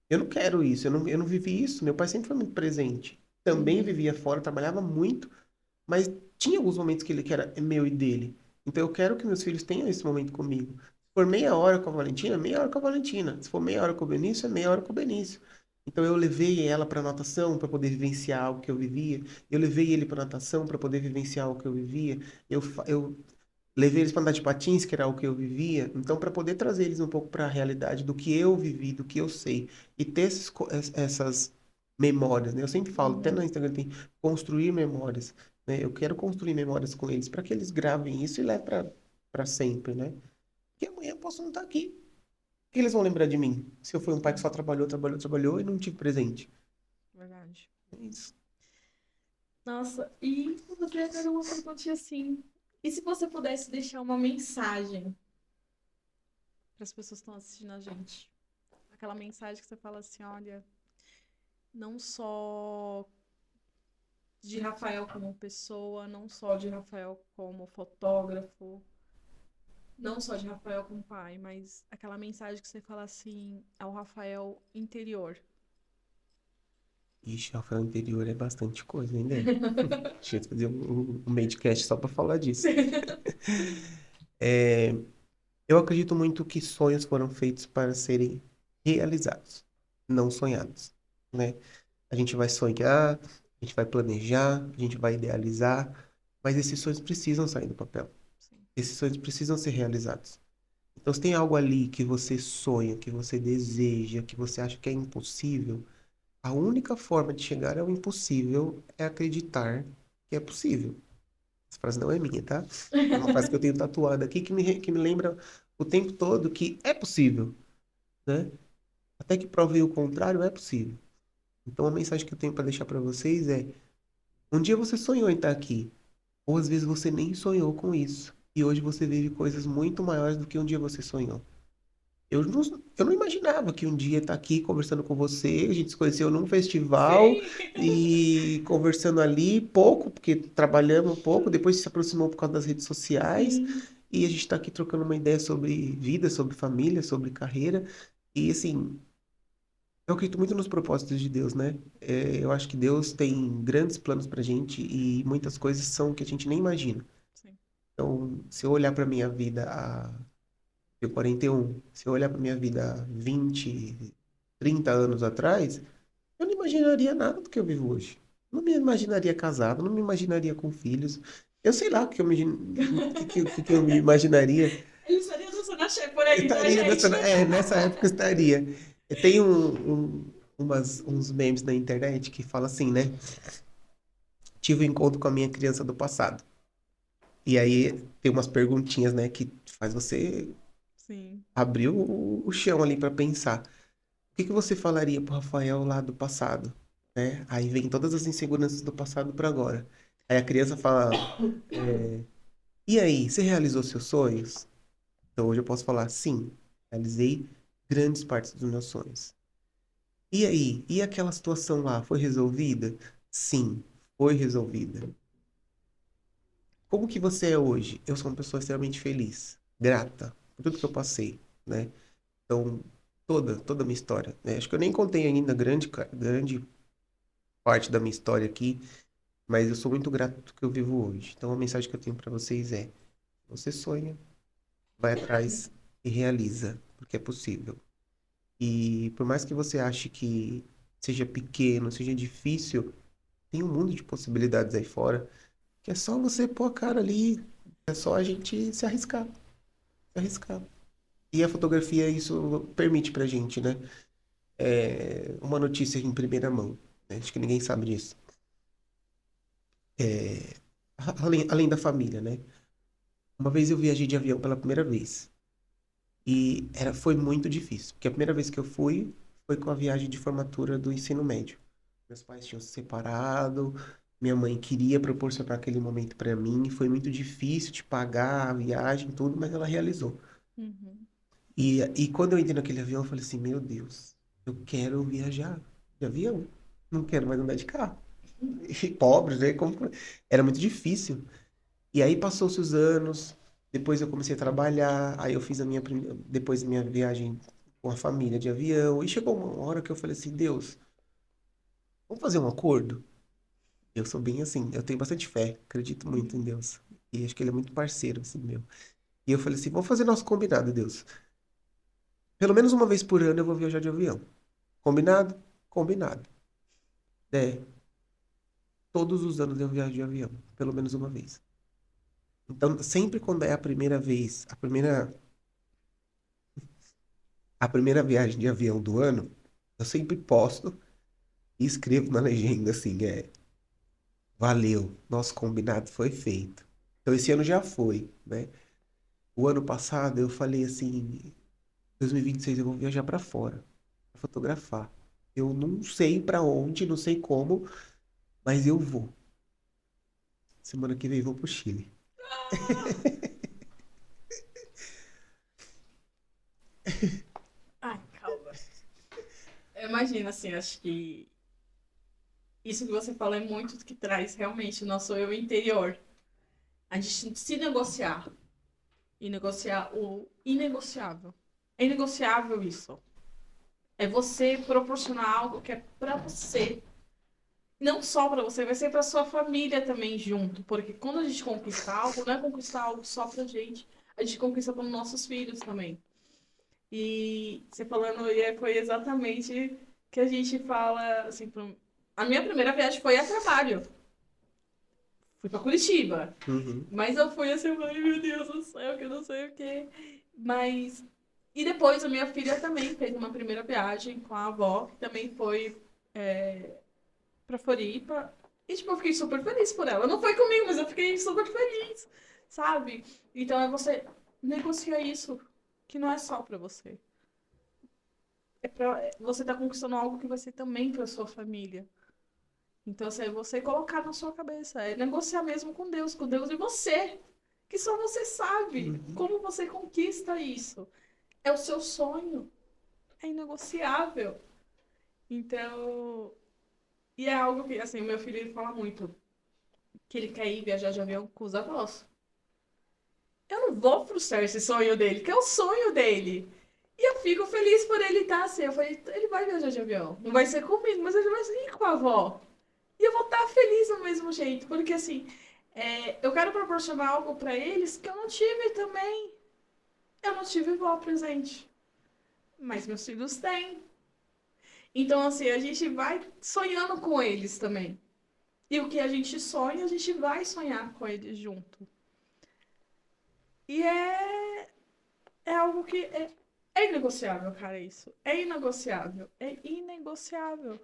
Eu não quero isso, eu não vivi isso. Meu pai sempre foi muito presente. Também Uhum. vivia fora, trabalhava muito, mas tinha alguns momentos que ele que era meu e dele. Então eu quero que meus filhos tenham esse momento comigo. Se for meia hora com a Valentina, meia hora com a Valentina. Se for meia hora com o Benício, é meia hora com o Benício. Então eu levei ela para natação para poder vivenciar algo que eu vivia. Eu levei ele para natação para poder vivenciar algo que eu vivia. Eu levei eles para andar de patins, que era o que eu vivia. Então, para poder trazer eles um pouco para a realidade do que eu vivi, do que eu sei, e ter essas memórias, né? Eu sempre falo, até no Uhum. Instagram tem construir memórias, né? Eu quero construir memórias com eles para que eles gravem isso e levem para sempre, né? Porque amanhã eu posso não estar aqui. O que eles vão lembrar de mim? Se eu fui um pai que Sim. só trabalhou, trabalhou, trabalhou e não tive presente. Verdade. É isso. Nossa, e você era uma perguntinha assim. E se você pudesse deixar uma mensagem para as pessoas que estão assistindo a gente? Aquela mensagem que você fala assim, olha, não só de Rafael como pessoa, não só de Rafael como fotógrafo, não só de Rafael como pai, mas aquela mensagem que você fala assim ao Rafael interior. Ixi, Rafael, interior é bastante coisa, hein, né? Deixa eu fazer um Madecast só pra falar disso. Eu acredito muito que sonhos foram feitos para serem realizados, não sonhados, né? A gente vai sonhar, a gente vai planejar, a gente vai idealizar, mas esses sonhos precisam sair do papel. Sim. Esses sonhos precisam ser realizados. Então, se tem algo ali que você sonha, que você deseja, que você acha que é impossível, a única forma de chegar ao impossível é acreditar que é possível. Essa frase não é minha, tá? É uma frase que eu tenho tatuada aqui que me lembra o tempo todo que é possível, né? Até que provem o contrário, é possível. Então, a mensagem que eu tenho para deixar para vocês é: um dia você sonhou em estar aqui, ou às vezes você nem sonhou com isso, e hoje você vive coisas muito maiores do que um dia você sonhou. Eu não imaginava que um dia estar aqui conversando com você, a gente se conheceu num festival Sim. e conversando ali pouco, porque trabalhamos um pouco, depois se aproximou por causa das redes sociais Sim. e a gente está aqui trocando uma ideia sobre vida, sobre família, sobre carreira. E assim, eu acredito muito nos propósitos de Deus, né? Eu acho que Deus tem grandes planos pra gente e muitas coisas são que a gente nem imagina. Sim. Então, se eu olhar para minha vida tenho 41. Se eu olhar para minha vida há 20, 30 anos atrás, eu não imaginaria nada do que eu vivo hoje. Não me imaginaria casado, não me imaginaria com filhos. Eu sei lá o que que eu me imaginaria. Ele estaria dançando axé por Eu aí, tá, estaria gente? nessa época eu estaria. Tem uns memes na internet que fala assim, né? Tive um encontro com a minha criança do passado. E aí tem umas perguntinhas, né, que faz você Sim. abrir o chão ali para pensar. O que você falaria pro Rafael lá do passado, né? Aí vem todas as inseguranças do passado para agora. Aí a criança fala, e aí, você realizou seus sonhos? Então hoje eu posso falar, sim, realizei grandes partes dos meus sonhos. E aí, e aquela situação lá, foi resolvida? Sim, foi resolvida. Como que você é hoje? Eu sou uma pessoa extremamente feliz, grata por tudo que eu passei, né? Então, toda a minha história, né? Acho que eu nem contei ainda grande parte da minha história aqui, mas eu sou muito grato do que eu vivo hoje. Então a mensagem que eu tenho para vocês é: você sonha, vai atrás e realiza, porque é possível. E por mais que você ache que seja pequeno, seja difícil, tem um mundo de possibilidades aí fora, que é só você pôr a cara ali, é só a gente se arriscar. E a fotografia isso permite pra gente, né? Uma notícia em primeira mão, né? Acho que ninguém sabe disso. Além da família, né? Uma vez eu viajei de avião pela primeira vez. E foi muito difícil. Porque a primeira vez que eu fui foi com a viagem de formatura do ensino médio. Meus pais tinham se separado, minha mãe queria proporcionar aquele momento para mim. Foi muito difícil de pagar a viagem, tudo, mas ela realizou. Uhum. E quando eu entrei naquele avião, eu falei assim: meu Deus, eu quero viajar de avião. Não quero mais andar de carro. E pobre, né? Era muito difícil. E aí passou-se os anos, depois eu comecei a trabalhar, aí eu fiz depois a minha viagem com a família de avião, e chegou uma hora que eu falei assim, Deus, vamos fazer um acordo? Eu sou bem assim, eu tenho bastante fé, acredito muito em Uhum. Deus, e acho que ele é muito parceiro, assim, meu. E eu falei assim, vamos fazer nosso combinado, Deus. Pelo menos uma vez por ano eu vou viajar de avião. Combinado? Combinado. É, todos os anos eu viajo de avião, pelo menos uma vez. Então, sempre quando é a primeira vez, a primeira viagem de avião do ano, eu sempre posto e escrevo na legenda assim, valeu, nosso combinado foi feito. Então esse ano já foi, né? O ano passado eu falei assim, 2026 eu vou viajar para fora, pra fotografar. Eu não sei para onde, não sei como, mas eu vou. Semana que vem eu vou pro Chile. Ai, calma. Imagina, assim, acho que isso que você fala é muito do que traz realmente o nosso eu interior. A gente se negociar e negociar o inegociável. É inegociável isso. É você proporcionar algo que é pra você. Não só pra você, vai ser pra sua família também junto. Porque quando a gente conquista algo, não é conquistar algo só pra gente. A gente conquista para os nossos filhos também. E você falando, foi exatamente que a gente fala, assim, a minha primeira viagem foi a trabalho. Fui pra Curitiba. Uhum. Mas eu fui assim, ai meu Deus do céu, que eu não sei o quê. Mas. E depois a minha filha também fez uma primeira viagem com a avó, que também foi pra Floripa. E, tipo, eu fiquei super feliz por ela. Não foi comigo, mas eu fiquei super feliz, sabe? Então é você negociar isso, que não é só pra você. Você tá conquistando algo que vai ser também pra sua família. Então, assim, é você colocar na sua cabeça, é negociar mesmo com Deus e você, que só você sabe Uhum. como você conquista isso. É o seu sonho, é inegociável. Então, e é algo que, assim, o meu filho ele fala muito, que ele quer ir viajar de avião com os avós. Eu não vou frustrar esse sonho dele, que é o sonho dele. E eu fico feliz por ele estar assim. Eu falei, ele vai viajar de avião. Não vai ser comigo, mas ele vai ir com a avó. E eu vou estar feliz do mesmo jeito, porque assim, eu quero proporcionar algo para eles que eu não tive também. Eu não tive vó presente, mas meus filhos têm. Então, assim, a gente vai sonhando com eles também. E o que a gente sonha, a gente vai sonhar com eles junto. E é algo que é inegociável, cara, isso. É inegociável. É inegociável.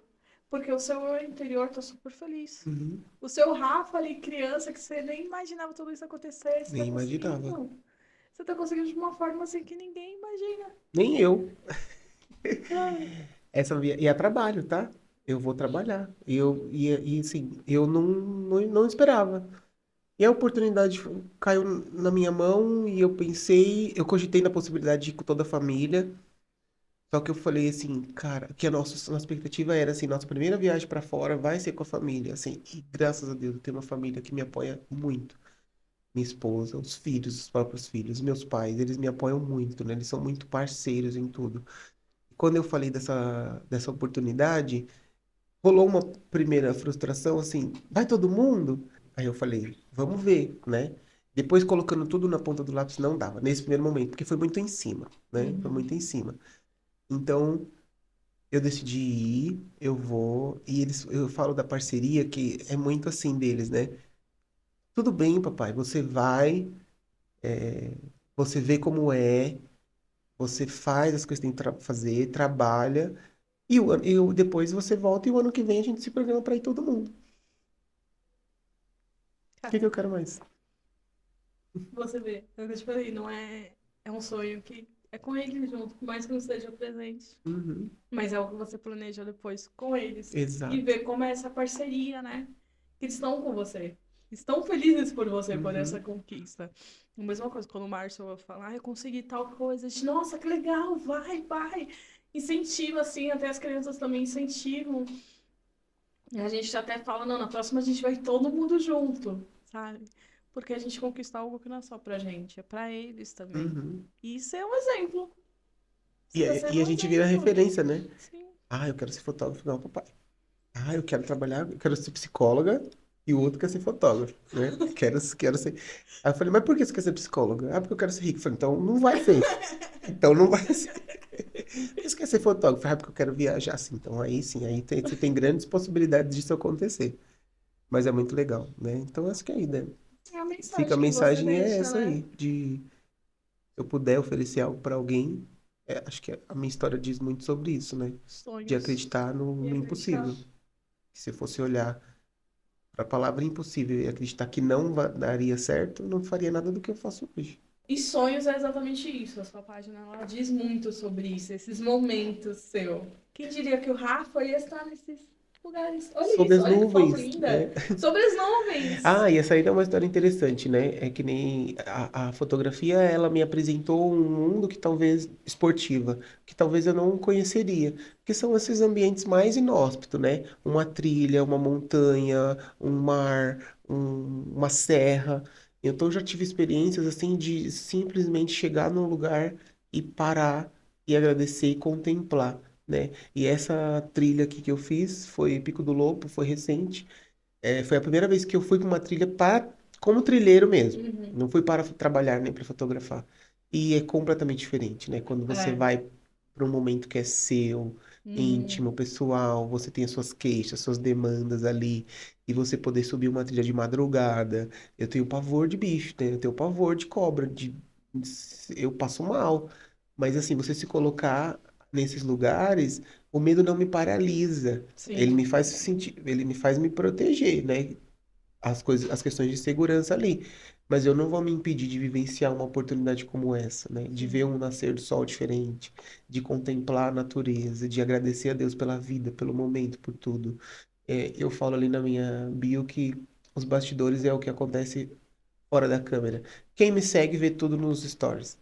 Porque o seu interior tá super feliz. Uhum. O seu Rafa ali, criança, que você nem imaginava tudo isso acontecer, você tá Nem imaginava. conseguindo. Você tá conseguindo de uma forma assim que ninguém imagina. Nem eu. Ai, E é trabalho, tá? Eu vou trabalhar. E assim, eu não esperava. E a oportunidade caiu na minha mão e eu pensei, eu cogitei na possibilidade de ir com toda a família. Só que eu falei assim, cara, que nossa expectativa era assim, nossa primeira viagem pra fora vai ser com a família, assim. E graças a Deus eu tenho uma família que me apoia muito. Minha esposa, os filhos, os próprios filhos, meus pais, eles me apoiam muito, né? Eles são muito parceiros em tudo. Quando eu falei dessa oportunidade, rolou uma primeira frustração, assim, vai todo mundo? Aí eu falei, vamos ver, né? Depois colocando tudo na ponta do lápis não dava, nesse primeiro momento, porque foi muito em cima, né? Foi muito em uhum. cima. Então, eu decidi ir, eu vou, e eu falo da parceria que é muito assim deles, né? Tudo bem, papai, você vai, você vê como é, você faz as coisas que tem que fazer, trabalha, depois você volta e o ano que vem a gente se programa para ir todo mundo. O que Cara, que eu quero mais? você vê, é o que eu te falei, não é. É um sonho que é com eles junto, por mais que não esteja presente. Uhum, Mas é o que você planeja depois com eles. E exato. ver como é essa parceria, né? Que eles estão com você. Estão felizes por você, por essa Uhum, conquista. A mesma coisa, quando o Márcio fala, eu consegui tal coisa. A gente, nossa, que legal, vai, vai. Incentiva, assim, até as crianças também incentivam. E a gente até fala, não, na próxima a gente vai todo mundo junto, sabe? Porque a gente conquista algo que não é só pra gente, é pra eles também. uhum. E isso é um exemplo. Isso E, tá e sendo a um gente vira exemplo. referência, né? Sim. Ah, eu quero ser fotógrafo, não, papai. Ah, eu quero trabalhar, eu quero ser psicóloga e o outro quer ser fotógrafo, né? Quero ser. Aí eu falei, mas por que você quer ser psicóloga? Ah, porque eu quero ser rico. Eu falei, então não vai ser. Então não vai ser. Você quer ser fotógrafo? Ah, porque eu quero viajar, assim. Então aí sim, você tem grandes possibilidades disso acontecer. Mas é muito legal, né? Então acho que aí, né? É a Fica a mensagem que você mensagem é deixa, essa né? aí, de se eu puder oferecer algo para alguém, acho que a minha história diz muito sobre isso, né? De Sonhos. acreditar E no acreditar. impossível. Se você olhar para a palavra impossível e acreditar que não daria certo, eu não faria nada do que eu faço hoje. E sonhos é exatamente isso. A sua página ela diz muito sobre isso, esses momentos seu. Quem diria que o Rafa ia estar nesses lugares? Olha Sobre isso, as olha que foto nuvens, linda. né? Sobre as nuvens. Ah, e essa aí é uma história interessante, né? É que nem a fotografia, ela me apresentou um mundo que talvez esportiva, que talvez eu não conheceria, que são esses ambientes mais inóspitos, né? Uma trilha, uma montanha, um mar, uma serra. Então eu já tive experiências assim de simplesmente chegar num lugar e parar e agradecer e contemplar. né? E essa trilha aqui que eu fiz foi Pico do Lobo, foi recente. Foi a primeira vez que eu fui para uma trilha como trilheiro mesmo. Uhum. Não fui para trabalhar nem para fotografar. E é completamente diferente, né? Quando você É. vai para um momento que é seu, Uhum. íntimo, pessoal, você tem as suas queixas, suas demandas ali, e você poder subir uma trilha de madrugada. Eu tenho pavor de bicho, né? Eu tenho pavor de cobra, eu passo mal. Mas assim, você se colocar nesses lugares, o medo não me paralisa. Ele Sim, me faz sentir, ele me faz me proteger, né? As questões de segurança ali. Mas eu não vou me impedir de vivenciar uma oportunidade como essa, né? De ver sim. um nascer do sol diferente, de contemplar a natureza, de agradecer a Deus pela vida, pelo momento, por tudo. Eu falo ali na minha bio que os bastidores é o que acontece fora da câmera. Quem me segue vê tudo nos stories.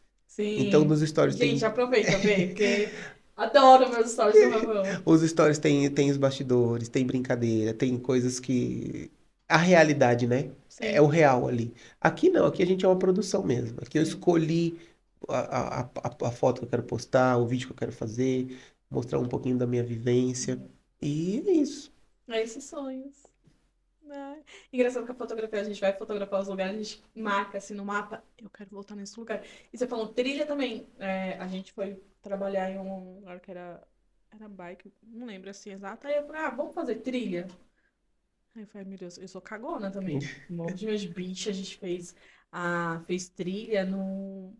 Então, Sim. nos stories Gente, tem aproveita, vê, porque adoro meus stories do Rafão. Os stories tem os bastidores, tem brincadeira, tem coisas que. A realidade, né? É o Sim, real ali. Aqui não, aqui a gente é uma produção mesmo. Aqui eu sim. escolhi a foto que eu quero postar, o vídeo que eu quero fazer, mostrar um pouquinho da minha vivência. E é isso. É esses sonhos. Né? Engraçado que a fotografia, a gente vai fotografar os lugares, a gente marca assim no mapa, eu quero voltar nesse lugar. E você falou trilha também. A gente foi trabalhar em um lugar que era bike, não lembro assim exato. Aí eu falei, vamos fazer trilha. Aí eu falei, meu Deus, eu sou cagona também. Morro de meus bichos, a gente fez trilha no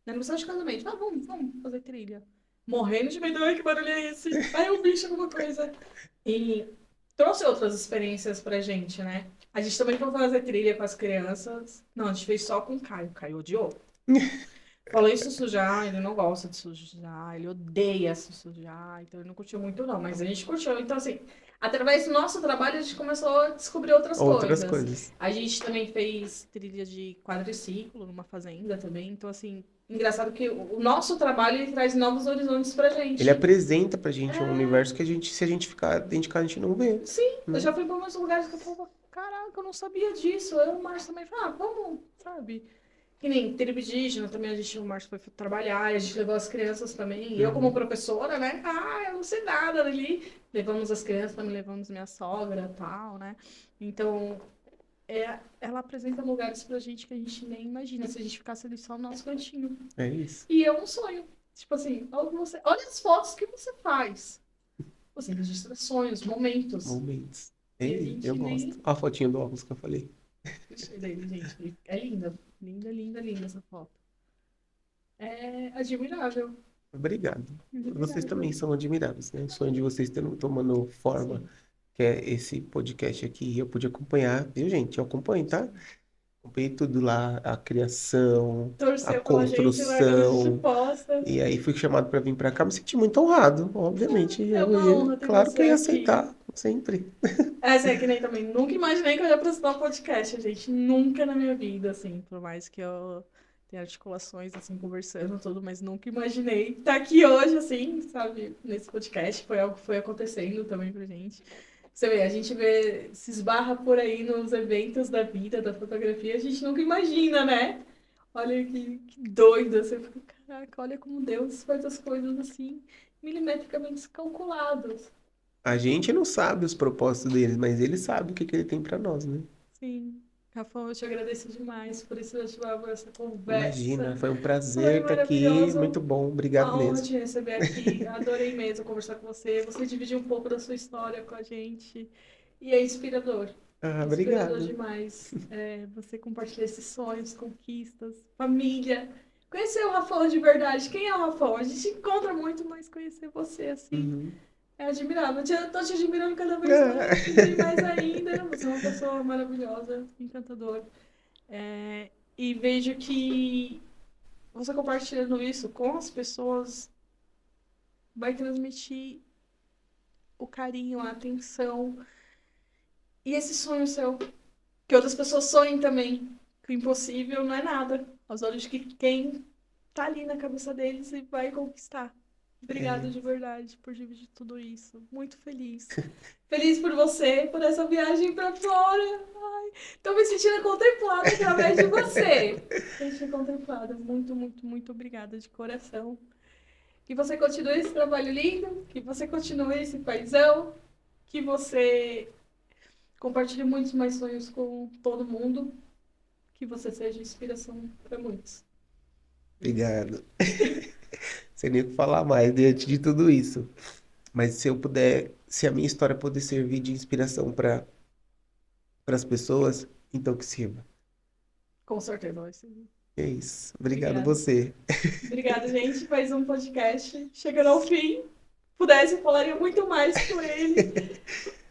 aniversário de casamento. Vamos fazer trilha. Morrendo de medo, ai, que barulho é esse? Ai, é um bicho, alguma coisa. E trouxe outras experiências pra gente, né? A gente também foi fazer trilha com as crianças. Não, a gente fez só com o Caio. O Caio odiou. Falei se sujar, ele não gosta de sujar, ele odeia se sujar, então ele não curtiu muito não, mas a gente curtiu. Então, assim, através do nosso trabalho a gente começou a descobrir outras Outras coisas. coisas. A gente também fez trilha de quadriciclo numa fazenda também, então, assim, engraçado que o nosso trabalho ele traz novos horizontes pra Ele gente. apresenta pra gente um É, universo que se a gente ficar dentro de casa, a gente não vê, sim, eu né? já fui pra muitos lugares que eu falava, caraca, eu não sabia disso. Eu e o Márcio também falei, vamos, sabe? Que nem tribo indígena também, o Márcio foi trabalhar, e a gente levou as crianças também. E eu, como Uhum. professora, né? Eu não sei nada ali. Levamos as crianças, também levamos minha sogra e tal, né? Então, ela apresenta lugares pra gente que a gente nem imagina se a gente ficasse ali só no nosso cantinho. É isso. E é um sonho. Tipo assim, olha as fotos que você faz. Você registra sonhos, momentos. Momentos. E a Eu gente gosto. nem. Olha a fotinha do óculos que eu falei. Gostei dele, gente. É linda. Linda, linda, linda essa foto. É admirável. Obrigado. Vocês Admirável. também são admiráveis, né? O sonho de vocês tomando forma, Sim, que é esse podcast aqui. Eu pude acompanhar, viu, gente? Eu acompanho, tá? sim. Acompanhei tudo lá, a criação, a Torceu pela gente, né? Quando a gente construção. posta. E aí fui chamado para vir para cá. Me senti muito honrado, obviamente. É uma honra ter Claro que você eu ia aqui. aceitar, sempre. Essa é que nem também. Nunca imaginei que eu ia apresentar um podcast, gente. Nunca na minha vida, assim. Por mais que eu tenha articulações, assim, conversando tudo, mas nunca imaginei estar aqui hoje, assim, sabe? Nesse podcast. Foi algo que foi acontecendo também pra gente. Você vê, a gente se esbarra por aí nos eventos da vida, da fotografia, a gente nunca imagina, né? Olha que doido. Você fica, caraca, olha como Deus faz as coisas assim, milimetricamente calculadas. A gente não sabe os propósitos deles, mas ele sabe o que que ele tem para nós, né? Sim. Rafão, eu te agradeço demais por esse bate-papo, essa conversa. Imagina, foi um Foi prazer estar aqui. maravilhoso. Muito bom, obrigado Uma honra mesmo. te receber aqui. Adorei mesmo conversar com você. Você dividiu um pouco da sua história com a gente. E é inspirador. Ah, Inspirador obrigado. demais. Você compartilhar esses sonhos, conquistas, família. Conhecer o Rafão de verdade. Quem é o Rafão? A gente encontra muito, mas conhecer você assim Uhum. é admirável. Tô te admirando cada vez mais e Ah. mais ainda. Você é uma pessoa maravilhosa, encantadora. E vejo que você compartilhando isso com as pessoas vai transmitir o carinho, a atenção e esse sonho seu. Que outras pessoas sonhem também. Que o impossível não é nada. Aos olhos de quem tá ali na cabeça deles e vai conquistar. Obrigada É. de verdade por dividir tudo isso. Muito feliz. Feliz por você, por essa viagem pra fora. Ai, tô me sentindo contemplada através de você. Me sentindo contemplada. Muito, muito, muito obrigada de coração. Que você continue esse trabalho lindo, que você continue esse paizão, que você compartilhe muitos mais sonhos com todo mundo, que você seja inspiração para muitos. Obrigado. Sem nem o que falar mais diante de tudo isso. Mas se eu puder, se a minha história puder servir de inspiração para as pessoas, então que sirva. Com certeza vai ser. É isso. Obrigado Obrigada. você. Obrigada, gente. Mais um podcast chegando ao fim. Pudesse, eu falaria muito mais com ele.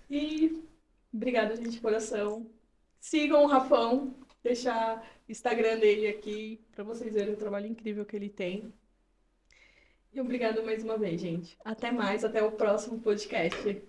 E obrigada, gente, de coração. Sigam o Rafão. Deixar o Instagram dele aqui para vocês verem o trabalho incrível que ele tem. E obrigado mais uma vez, gente. Até mais, até o próximo podcast.